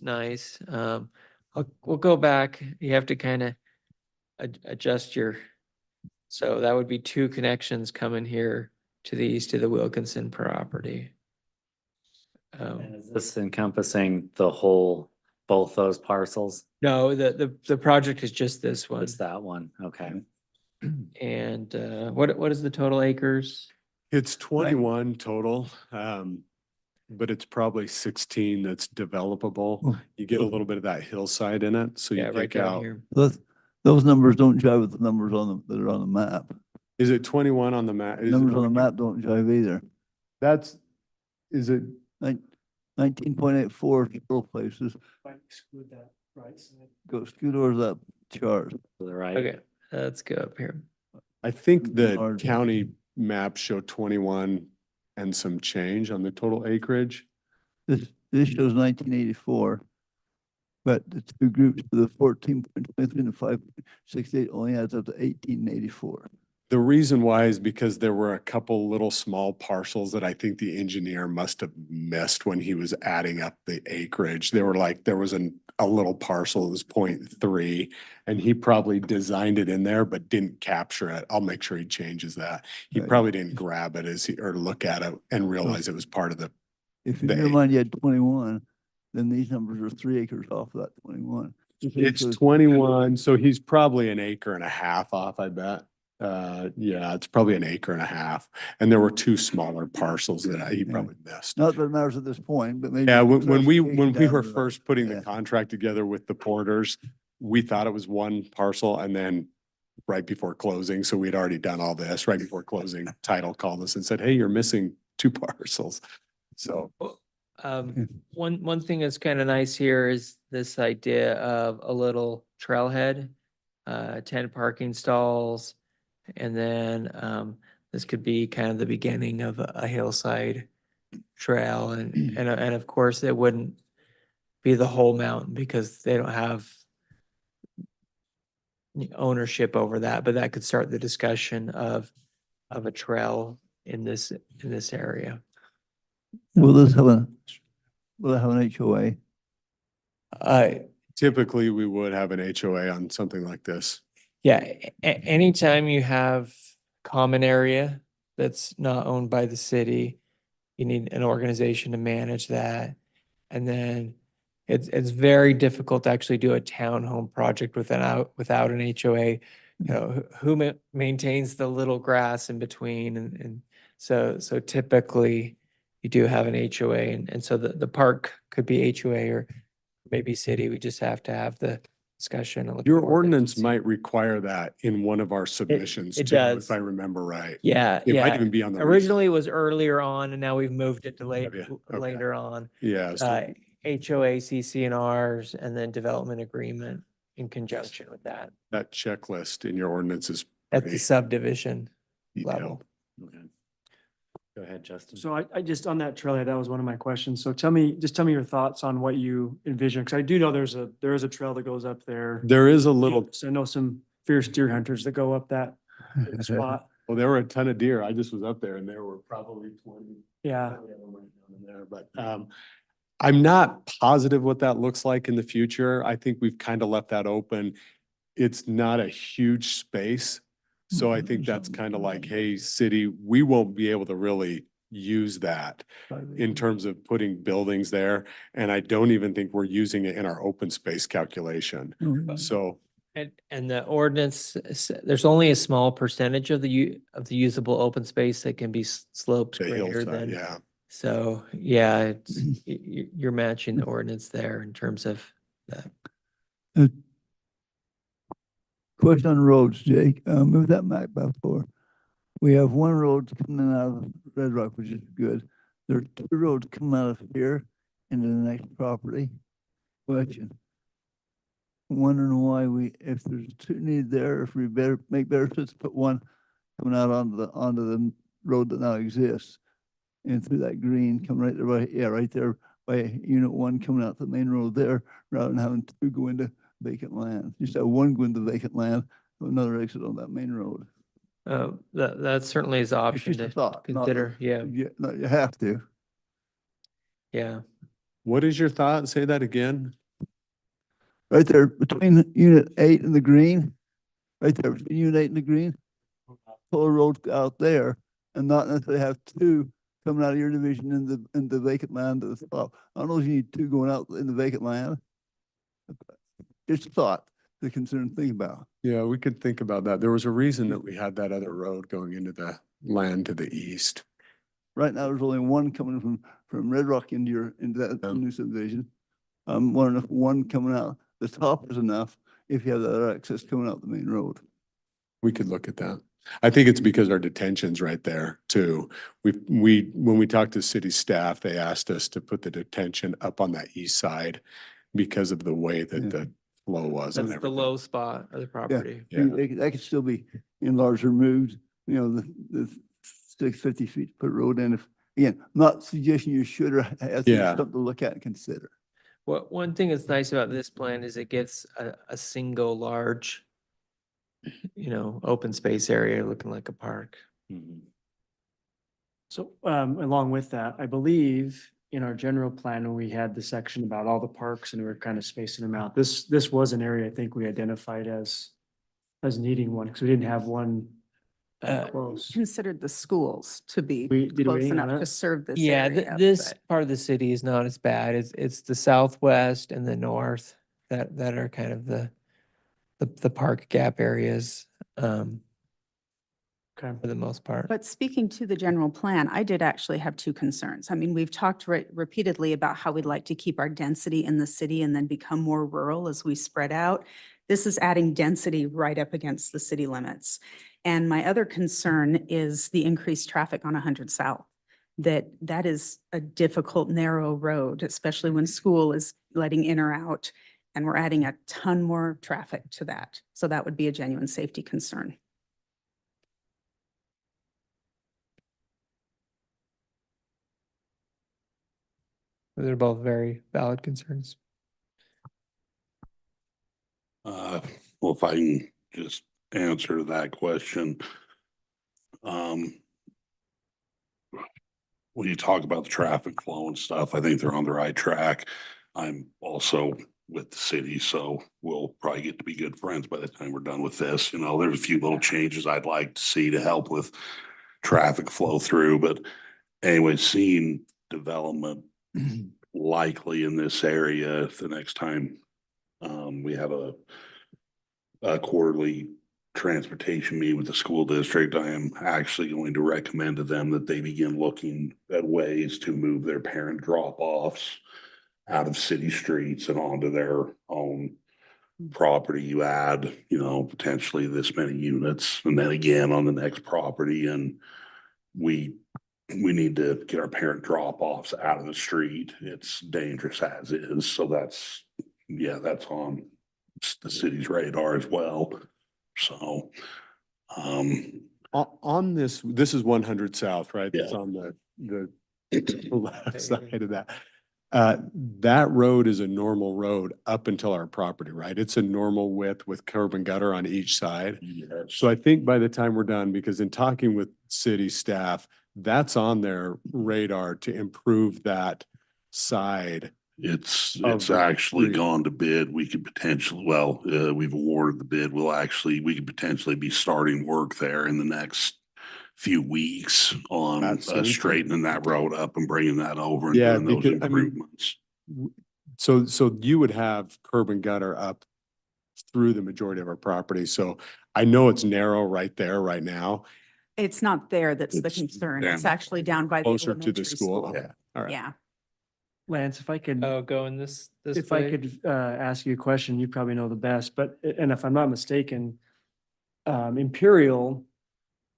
nice. We'll go back. You have to kind of adjust so that would be 2 connections coming here to the east to the Wilkinson property. And is this encompassing both those parcels? No, the project is just this one. It's that one, okay. And what is the total acres? It's 21 total, but it's probably 16 that's developable. You get a little bit of that hillside in it, so you Yeah, right take down out. here. Those numbers don't jive with the numbers that are on the map. Is it 21 on the map? Numbers on the map don't jive either. Is it? 19.84 total places. Might exclude that right side. Go scoot over that chart. To the right. Okay, let's go up here. I think the Large. county maps show 21 and some change on the total acreage. This shows 1984. But the 2 groups for the 14.23 and the 5.68 only adds up to 1884. The reason why is because there were a couple little small parcels that I think the engineer must have missed when he was adding up the acreage. There was a little parcel that was 0.3 and he probably designed it in there, but didn't capture it. I'll make sure he changes that. He Right. probably didn't grab it or look at it and realize it was part of the, If in The your mind you had 21, then these numbers are 3 acres off of that 21. it's 21. So he's probably an acre and a half off, I bet. Yeah, it's probably an acre and a half. And there were 2 smaller parcels that he probably missed. Not that it matters at this point, but maybe. Yeah, the when we classification down were the line. first putting the Yeah. contract together with the Porters, we thought it was 1 parcel and then right before closing, so we'd already done all this, right before closing, title called us and said, hey, you're missing 2 parcels. So, One thing that's kind of nice here is this idea of a little trailhead, 10 parking stalls. And then this could be kind of the beginning of a hillside trail. And of course, it wouldn't be the whole mountain because they don't have ownership over that, but that could start the discussion of a trail in this area. Will this have will it have an HOA? Typically, we would have an HOA on something like this. Yeah, anytime you have common area that's not owned by the city, you need an organization to manage that. And then it's very difficult to actually do a townhome project without an HOA. You know, who maintains the little grass in between, and so typically you do have an HOA, and so the park could be HOA or maybe city. We just have to have the discussion. and look Your at the ordinance and might require that in one of our submissions it too, does. if I remember right. Yeah, It might yeah. even be on the. Originally it was earlier on, and now we've moved it to Have you? Okay. later on. Yeah, so HOA, CCNRs, and then development agreement in conjunction with that that checklist in your ordinance is at the pretty subdivision level. detailed. Okay. Go ahead, Justin. So I just, on that trailhead, that was one of my questions. So tell me your thoughts on what you envision, because I do know there is a trail that goes up there. There is a little, So I know some fierce deer hunters that go up that spot. well, there were a ton of deer. I just was up there and there were probably 20. Yeah. of them right down in there, but I'm not positive what that looks like in the future. I think we've kind of left that open. It's not a huge space. So I think that's kind of like, hey, city, we won't be able to really use that in terms of putting buildings there. And I don't even think we're using it in our open space calculation. So And the ordinance, there's only a small percentage of the usable open space that can be sloped the greater hillside, than. yeah. So, yeah, it's, you're matching the ordinance there in terms of that. Question on roads, Jake. Move that map back forward. We have one road coming out of Red Rock, which is good. There are two roads coming out of here into the next property. Question. Wondering why if there's two needed there, if we make better sense to put one coming out onto the road that now exists. And through that green, come right there, right there by unit 1 coming out the main road there, rather than having two go into vacant land. Just have one go into vacant land, another exit on that main road. That certainly is an It's option just a to thought. not- consider. Yeah, No, you have to. yeah. What is your thought? Say that again. Right there between unit 8 and the green, right there between unit 8 and the green. Pull a road out there and not necessarily have two coming out of your division in the vacant land to the top. I don't know if you need two going out in the vacant land. Just a thought to consider and think about. Yeah, we could think about that. There was a reason that we had that other road going into the land to the east. Right now, there's only one coming from Red Rock into that Yeah. new subdivision. Wondering if one coming out the top is enough if you have that other access coming out the main road. We could look at that. I think it's because our detention's right there too. When we talked to city staff, they asked us to put the detention up on that east side because of the way that Yeah. the flow was. and That's the everything. low spot of the property. Yeah. That could still be enlarged or moved, the 650 feet per road. And if, again, not suggesting you should or has Yeah. something to look at and consider. One thing that's nice about this plan is it gives a single large, open space area looking like a park. Mhm. So, along with that, I believe in our general plan, when we had the section about all the parks and we were kind of spacing them out, this was an area I think we identified as needing one, because we didn't have one close. Considered the schools to be Did we close on enough to that? serve this Yeah, area. this but- part of the city is not as bad. It's the southwest and the north that are kind of the park gap areas, Okay. for the most part. But speaking to the general plan, I did actually have two concerns. I mean, we've talked repeatedly about how we'd like to keep our density in the city and then become more rural as we spread out. This is adding density right up against the city limits. And my other concern is the increased traffic on 100 South. That is a difficult, narrow road, especially when school is letting in or out. And we're adding a ton more traffic to that. So that would be a genuine safety concern. They're both very valid concerns. Well, if I can just answer that question. When you talk about the traffic flow and stuff, I think they're on the right track. I'm also with the city, so we'll probably get to be good friends by the time we're done with this. You know, there's a few little changes I'd like to see to help with traffic flow through, but anyway, seeing development likely in this area the next time we have a quarterly transportation meeting with the school district, I am actually going to recommend to them that they begin looking at ways to move their parent drop-offs out of city streets and onto their own property. You add, you know, potentially this many units, and then again on the next property, and we need to get our parent drop-offs out of the street. It's dangerous as is, so that's on the city's radar as well. So, On this is 100 South, right? It's Yeah. on the left side of that. That road is a normal road up until our property, right? It's a normal width with curb and gutter on each side. So I think by the time we're done, because in talking with city staff, that's on their radar to improve that side. It's of the actually street. gone to bid. We could potentially, we've awarded the bid. We could potentially be starting work there in the next few weeks on That's soon. straightening that road up and bringing that over and Yeah, doing those because, I mean, improvements. So you would have curb and gutter up through the majority of our property. So I know it's narrow right there right now, It's not there that's the It's concern. It's down actually down by the closer to elementary the school. school. Okay, all right. Yeah. Lance, if I could. Going this If way? I could ask you a question, you probably know the best, but, and if I'm not mistaken, Imperial,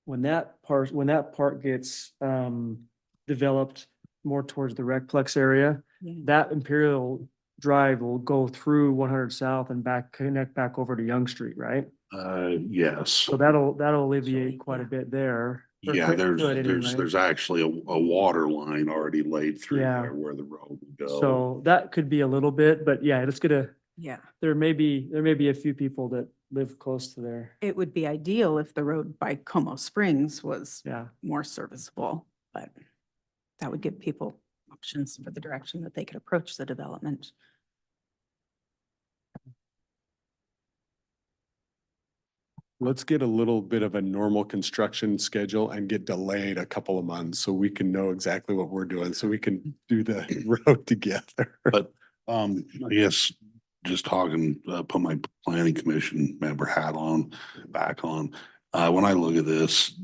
when that part gets developed more towards the Recplex area, Yeah. that Imperial Drive will go through 100 South and connect back over to Young Street, right? Yes. So that'll alleviate quite a Yeah. bit there. Or Yeah, could anyway. there's actually a water line already laid through Yeah. there where the road would go. So that could be a little bit, but yeah, it's gonna, Yeah. there may be a few people that live close to there. It would be ideal if the road by Como Springs was Yeah. more serviceable, but that would give people options for the direction that they could approach the development. Let's get a little bit of a normal construction schedule and get delayed a couple of months so we can know exactly what we're doing, so we can do the road together. But I guess just talking, put my planning commission member hat back on. When I look at this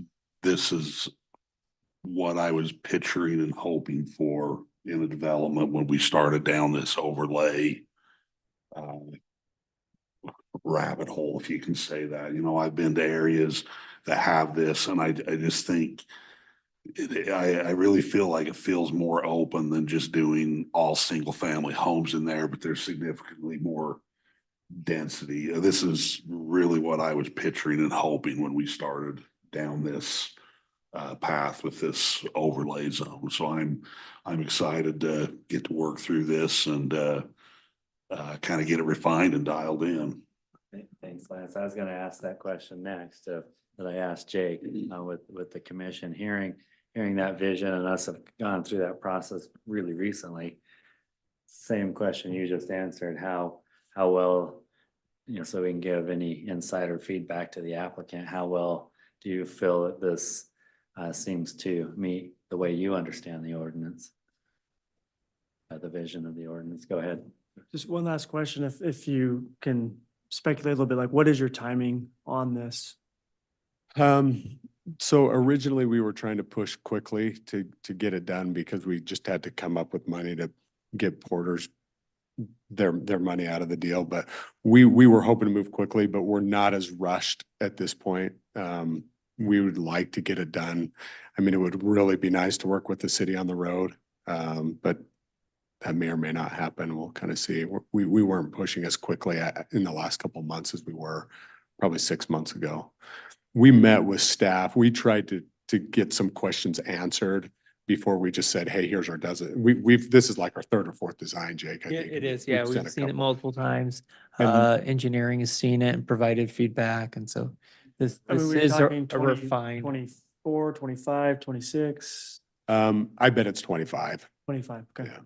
is what I was picturing and hoping for in a development when we started down this overlay rabbit hole, if you can say that. You know, I've been to areas that have this, and I just think I really feel like it feels more open than just doing all single family homes in there, but there's significantly more density. This is really what I was picturing and hoping when we started down this path with this overlay zone. So I'm excited to get to work through this and kind of get it refined and dialed in. Thanks, Lance. I was gonna ask that question next, that I asked Jake, with the commission, hearing that vision, and us have gone through that process really recently. Same question you just answered, how well, you know, so we can give any insider feedback to the applicant, how well do you feel that this seems to meet the way you understand the ordinance? The vision of the ordinance. Go ahead. Just one last question, if you can speculate a little bit, like what is your timing on this? So originally we were trying to push quickly to get it done because we just had to come up with money to get Porter's their money out of the deal. But we were hoping to move quickly, but we're not as rushed at this point. We would like to get it done. I mean, it would really be nice to work with the city on the road, but that may or may not happen. We'll kind of see. We weren't pushing as quickly in the last couple of months as we were probably 6 months ago. We met with staff. We tried to get some questions answered before we just said, hey, here's our dozen. This is like our third or fourth design, Jake. I think. It is, yeah, sent we've a seen it couple. multiple times. And- Engineering has seen it and provided feedback, and so this I mean, we're is talking a 20, refined. 24, 25, 26, I bet it's 25. 25. Okay. Yeah.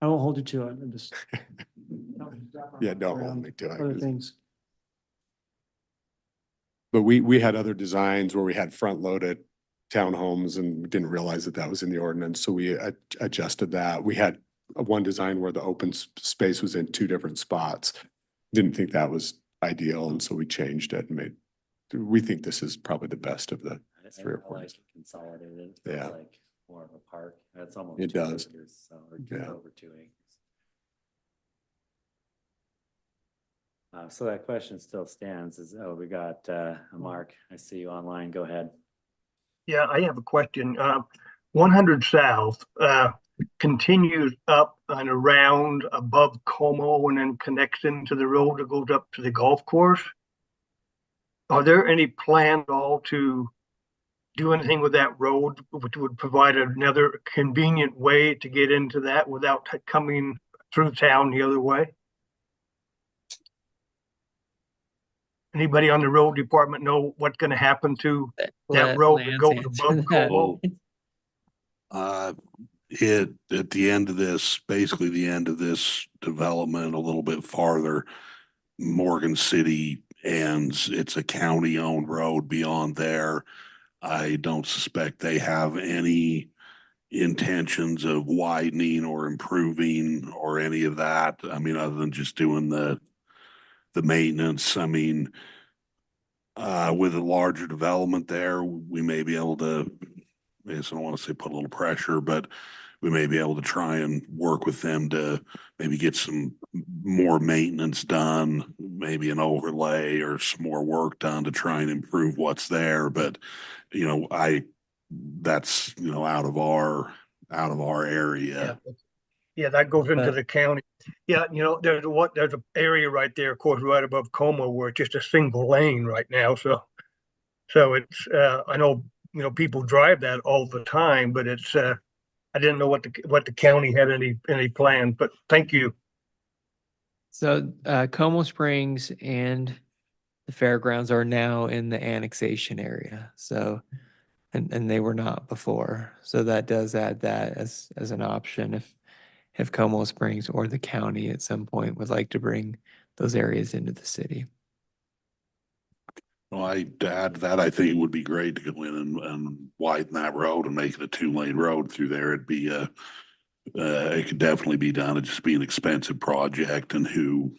I won't hold you to it. I'm just. Yeah, don't hold me to it. Other things. But we had other designs where we had front loaded townhomes and we didn't realize that that was in the ordinance. So we adjusted that. We had one design where the open space was in two different spots. Didn't think that was ideal. And so we changed it and we think this is probably the best of the three or I four. like it consolidated. It Yeah. feels like more of a park. It's almost. It 2 does. acres, so, or Yeah. over 2 acres. So that question still stands we got, Mark, I see you online. Go ahead. Yeah, I have a question. 100 South continues up and around above Como and then connects into the road that goes up to the golf course. Are there any plans at all to do anything with that road, which would provide another convenient way to get into that without coming through town the other way? Anybody on the road department know what's going to happen to that Let road that Lance goes answer above that. Como? At the end of this, basically the end of this development, a little bit farther, Morgan City ends. It's a county-owned road beyond there. I don't suspect they have any intentions of widening or improving or any of that. I mean, other than just doing the maintenance. I mean, with a larger development there, we may be able to, I guess I don't want to say put a little pressure, but we may be able to try and work with them to maybe get some more maintenance done, maybe an overlay or some more work done to try and improve what's there. But, you know, that's, you know, out of our area. Yeah, that goes into But- the county. Yeah, you know, there's an area right there, of course, right above Como where it's just a single lane right now. So it's I know, you know, people drive that all the time, but it's I didn't know what the county had any plans, but thank you. So Como Springs and the fairgrounds are now in the annexation area. So and they were not before. So that does add that as an option if Como Springs or the county at some point would like to bring those areas into the city. Well, to add to that, I think it would be great to go in and widen that road and make it a 2-lane road through there. It'd be it could definitely be done. It'd just be an expensive project, and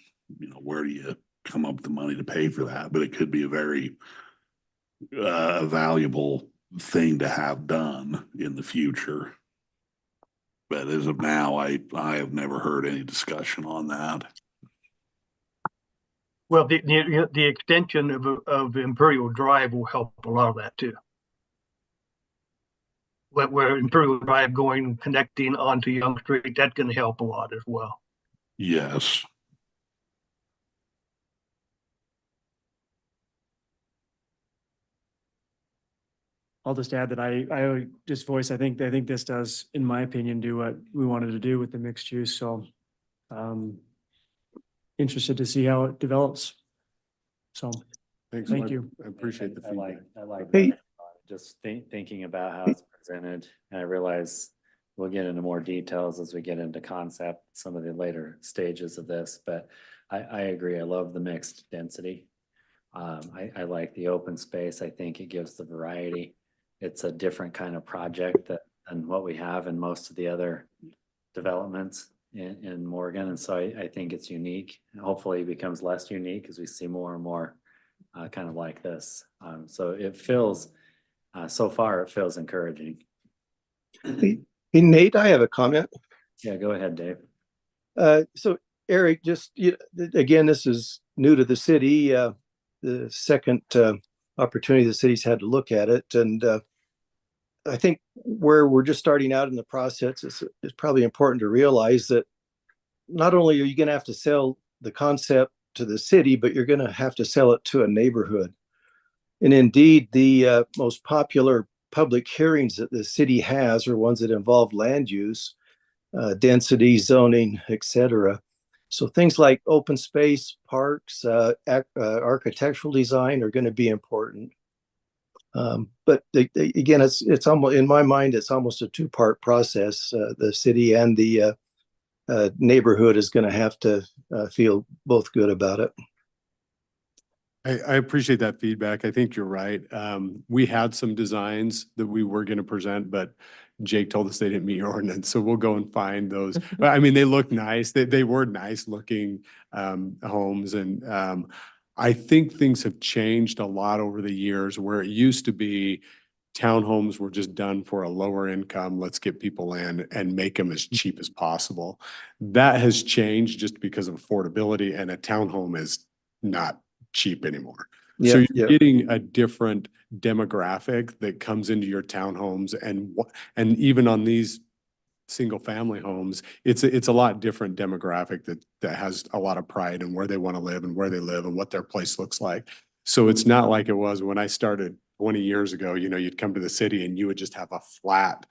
where do you come up with the money to pay for that? But it could be a very valuable thing to have done in the future. But as of now, I have never heard any discussion on that. Well, the extension of Imperial Drive will help a lot of that too. Where Imperial Drive connecting onto Young Street, that's going to help a lot as well. Yes. I'll just add that I just voice, I think this does, in my opinion, do what we wanted to do with the mixed use. So interested to see how it develops. So Thanks. thank Mike. you. I appreciate the feedback. I like Hey. that. Just thinking about how it's presented. And I realize we'll get into more details as we get into concept, some of the later stages of this, but I agree. I love the mixed density. I like the open space. I think it gives the variety. It's a different kind of project than what we have in most of the other developments in Morgan. And so I think it's unique. And hopefully it becomes less unique as we see more and more kind of like this. So it feels, so far it feels encouraging. Hey, Nate, I have a comment. Yeah, go ahead, Dave. So Eric, just again, this is new to the city. The second opportunity the city's had to look at it, and I think where we're just starting out in the process, it's probably important to realize that not only are you going to have to sell the concept to the city, but you're going to have to sell it to a neighborhood. And indeed, the most popular public hearings that the city has are ones that involve land use, density, zoning, etc. So things like open space, parks, architectural design are going to be important. But again, it's almost, in my mind, it's almost a two-part process. The city and the neighborhood is going to have to feel both good about it. I appreciate that feedback. I think you're right. We had some designs that we were going to present, but Jake told us they didn't meet your ordinance, so we'll go and find those. I mean, they look nice. They were nice looking homes, and I think things have changed a lot over the years where it used to be townhomes were just done for a lower income. Let's get people in and make them as cheap as possible. That has changed just because of affordability, and a townhome is not cheap anymore. So Yeah, you're yeah. getting a different demographic that comes into your townhomes, and even on these single family homes, it's a lot different demographic that has a lot of pride in where they want to live and where they live and what their place looks like. So it's not like it was when I started 20 years ago. You know, you'd come to the city and you would just have a flat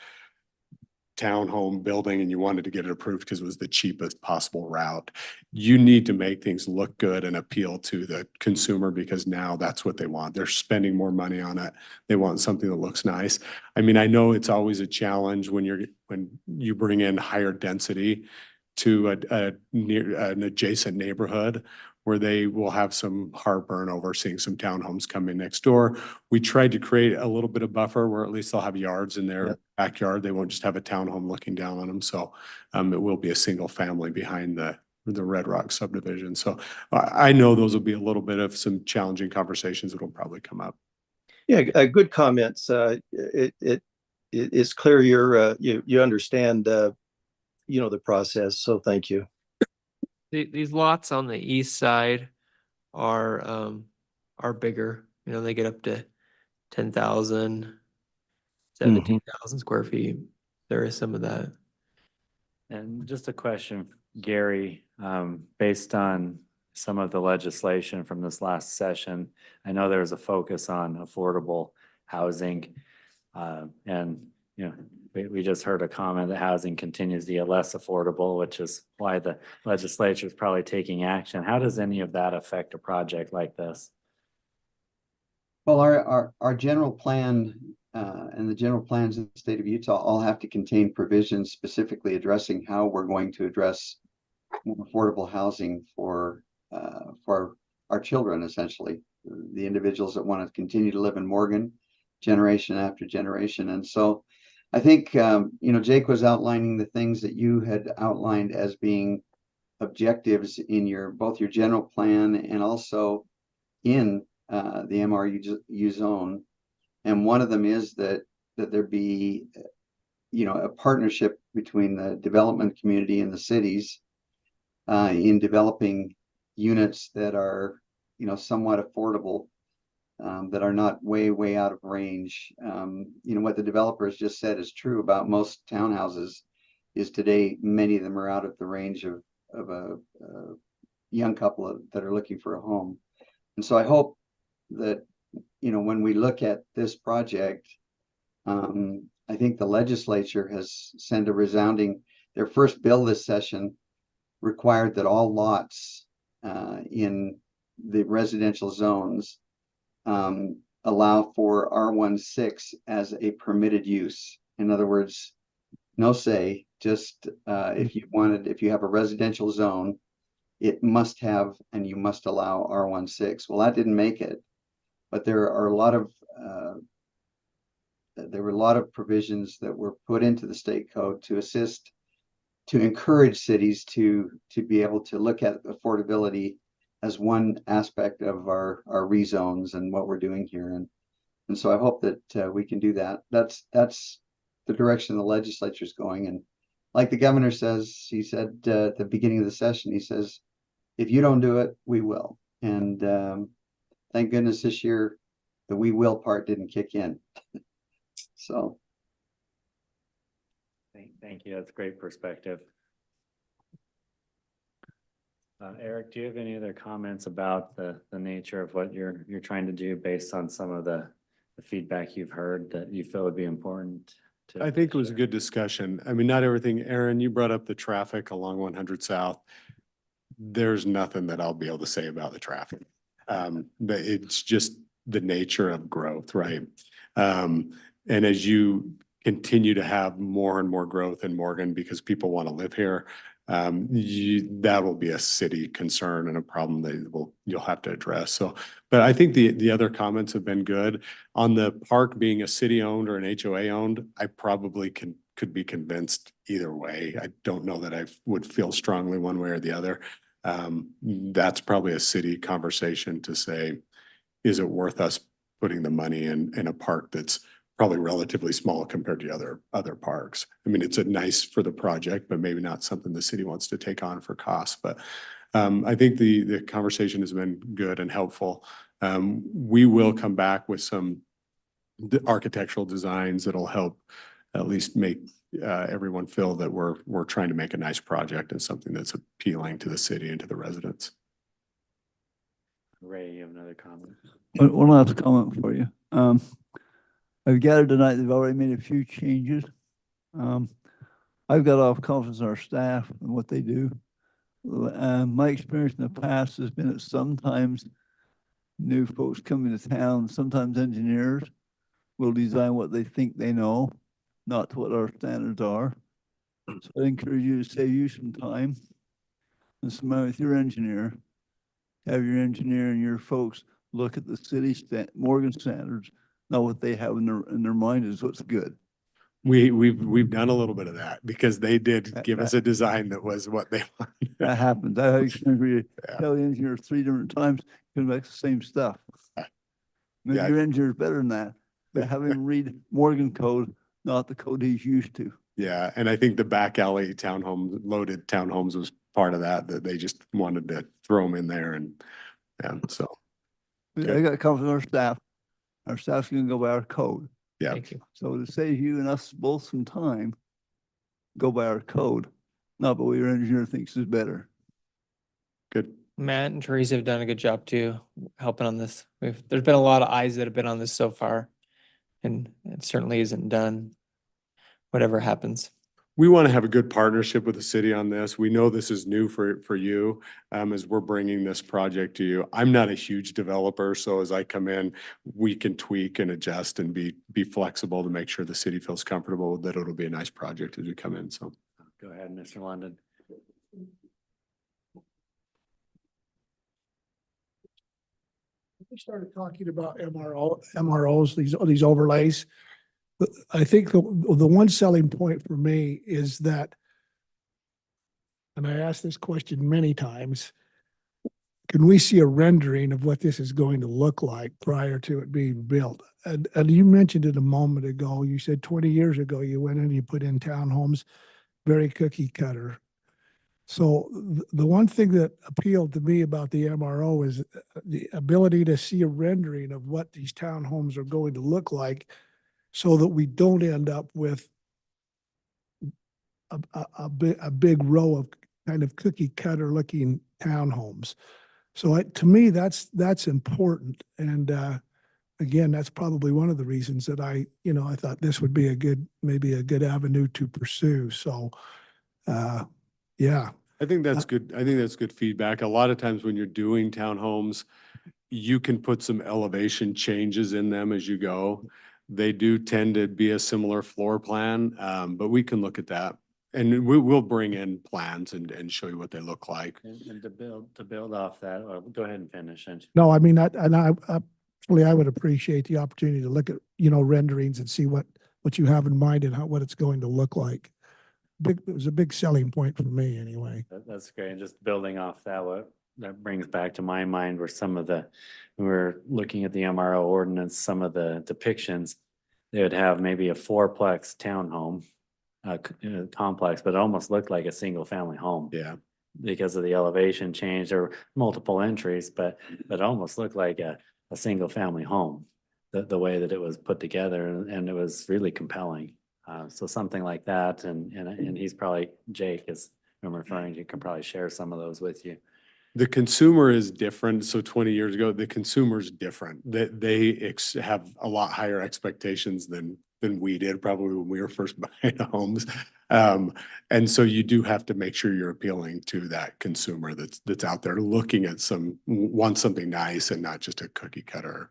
townhome building and you wanted to get it approved because it was the cheapest possible route. You need to make things look good and appeal to the consumer, because now that's what they want. They're spending more money on it. They want something that looks nice. I mean, I know it's always a challenge when you bring in higher density to an adjacent neighborhood, where they will have some heartburn over seeing some townhomes come in next door. We tried to create a little bit of buffer where at least they'll have yards in their backyard. They won't just have a townhome looking down on them. So it will be a single family behind the Red Rock subdivision. So I know those will be a little bit of some challenging conversations that will probably come up. Yeah, good comments. It's clear you understand the process. So thank you. These lots on the east side are bigger. You know, they get up to 10,000, 17,000 square feet. There is some of that. And just a question, Gary, based on some of the legislation from this last session, I know there was a focus on affordable housing. And, you know, we just heard a comment that housing continues to get less affordable, which is why the legislature is probably taking action. How does any of that affect a project like this? Well, our general plan and the general plans of the state of Utah all have to contain provisions specifically addressing how we're going to address more affordable housing for our children, essentially, the individuals that want to continue to live in Morgan generation after generation. And so I think, Jake was outlining the things that you had outlined as being objectives in both your general plan and also in the MRU zone. And one of them is that there be, a partnership between the development community and the cities in developing units that are, somewhat affordable, that are not way out of range. What the developers just said is true about most townhouses, is today many of them are out of the range of a young couple that are looking for a home. And so I hope that, when we look at this project, I think the legislature has sent a resounding, their first bill this session required that all lots in the residential zones allow for R16 as a permitted use. In other words, no say, just if you have a residential zone, it must have, and you must allow R16. Well, that didn't make it, but there were a lot of provisions that were put into the state code to encourage cities to be able to look at affordability as one aspect of our rezones and what we're doing here. And so I hope that we can do that. That's the direction the legislature is going. And like the governor says, he said at the beginning of the session, he says, if you don't do it, we will. And thank goodness this year, the we will part didn't kick in. So. Thank you. That's great perspective. Eric, do you have any other comments about the nature of what you're trying to do based on some of the the feedback you've heard that you feel would be important to? I think it was a good discussion. I mean, not everything, Aaron, you brought up the traffic along 100 South. There's nothing that I'll be able to say about the traffic. But it's just the nature of growth, right? And as you continue to have more and more growth in Morgan because people want to live here, that will be a city concern and a problem that you'll have to address. So, but I think the other comments have been good. On the park being a city owned or an HOA owned, I probably could be convinced either way. I don't know that I would feel strongly one way or the other. That's probably a city conversation to say, is it worth us putting the money in a park that's probably relatively small compared to other parks? I mean, it's a nice for the project, but maybe not something the city wants to take on for costs. But I think the conversation has been good and helpful. We will come back with some architectural designs that'll help at least make everyone feel that we're trying to make a nice project and something that's appealing to the city and to the residents. Ray, you have another comment? One last comment for you. I've gathered tonight they've already made a few changes. I've got a lot of confidence in our staff and what they do. My experience in the past has been that sometimes new folks coming to town, sometimes engineers will design what they think they know, not what our standards are. So I encourage you to save you some time and some money with your engineer. Have your engineer and your folks look at the city Morgan standards, not what they have in their mind is what's good. We've done a little bit of that because they did give us a design that was what they wanted. That happens. I experience where you tell the engineer 3 different times, come back the same stuff. Maybe your engineer's better than that, but have him read Morgan code, not the code he's used to. Yeah, and I think the back alley loaded townhomes was part of that they just wanted to throw them in there and so. I got confidence in our staff. Our staff's gonna go by our code. Yeah. Thank you. So to save you and us both some time, go by our code, not by what your engineer thinks is better. Good. Matt and Teresa have done a good job too, helping on this. There's been a lot of eyes that have been on this so far, and it certainly isn't done, whatever happens. We want to have a good partnership with the city on this. We know this is new for you as we're bringing this project to you. I'm not a huge developer, so as I come in, we can tweak and adjust and be flexible to make sure the city feels comfortable that it'll be a nice project as we come in. So Go ahead, Mr. London. We started talking about MROs, these overlays. I think the one selling point for me is that, and I asked this question many times, can we see a rendering of what this is going to look like prior to it being built? And you mentioned it a moment ago, you said 20 years ago, you went in and you put in townhomes, very cookie cutter. So the one thing that appealed to me about the MRO is the ability to see a rendering of what these townhomes are going to look like, so that we don't end up with a big row of kind of cookie cutter looking townhomes. So to me, that's important. And again, that's probably one of the reasons that I thought this would be maybe a good avenue to pursue. So, yeah. I think that's good. I think that's good feedback. A lot of times when you're doing townhomes, you can put some elevation changes in them as you go. They do tend to be a similar floor plan, but we can look at that. And we'll bring in plans and show you what they look like. And to build off that, go ahead and finish. No, I mean, I would appreciate the opportunity to look at, renderings and see what you have in mind and what it's going to look like. It was a big selling point for me anyway. That's great. And just building off that brings back to my mind where when we're looking at the MRO ordinance, some of the depictions, they would have maybe a 4-plex townhome complex, but it almost looked like a single family home. Yeah. Because of the elevation change, there were multiple entries, but it almost looked like a single family home, the way that it was put together, and it was really compelling. So something like that, and he's probably, Jake, as I'm referring to, can probably share some of those with you. The consumer is different. So 20 years ago, the consumer's different. They have a lot higher expectations than we did probably when we were first buying homes. And so you do have to make sure you're appealing to that consumer that's out there looking at wants something nice and not just a cookie cutter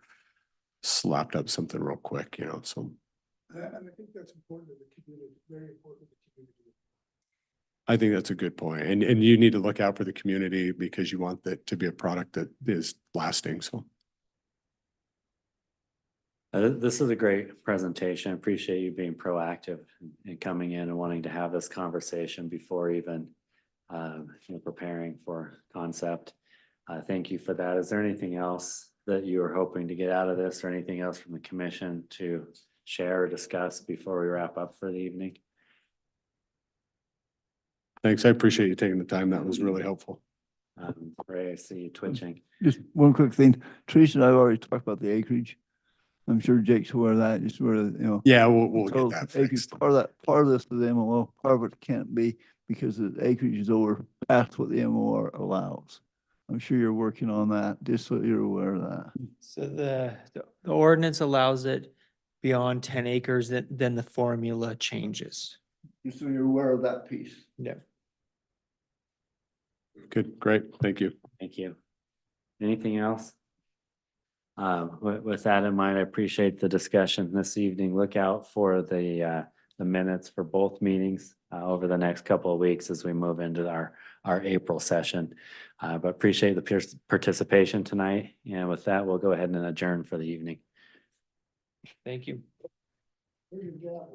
slapped up something real quick, so. And I think that's important to the community, very important to the community. I think that's a good point. And you need to look out for the community because you want that to be a product that is lasting, so. This is a great presentation. I appreciate you being proactive and coming in and wanting to have this conversation before even preparing for concept. Thank you for that. Is there anything else that you were hoping to get out of this or anything else from the commission to share or discuss before we wrap up for the evening? Thanks. I appreciate you taking the time. That was really helpful. Ray, I see you twitching. Just one quick thing. Teresa and I already talked about the acreage. I'm sure Jake's aware of that, just where, Yeah, we'll total get that acreage, fixed. part of this is the MOO, part of it can't be because the acreage is over past what the MOR allows. I'm sure you're working on that, just so you're aware of that. So the ordinance allows it beyond 10 acres, then the formula changes. Just so you're aware of that piece. Yeah. Good, great. Thank you. Thank you. Anything else? With that in mind, I appreciate the discussion this evening. Look out for the minutes for both meetings over the next couple of weeks as we move into our April session. But appreciate the participation tonight. And with that, we'll go ahead and adjourn for the evening. Thank you. Very good job.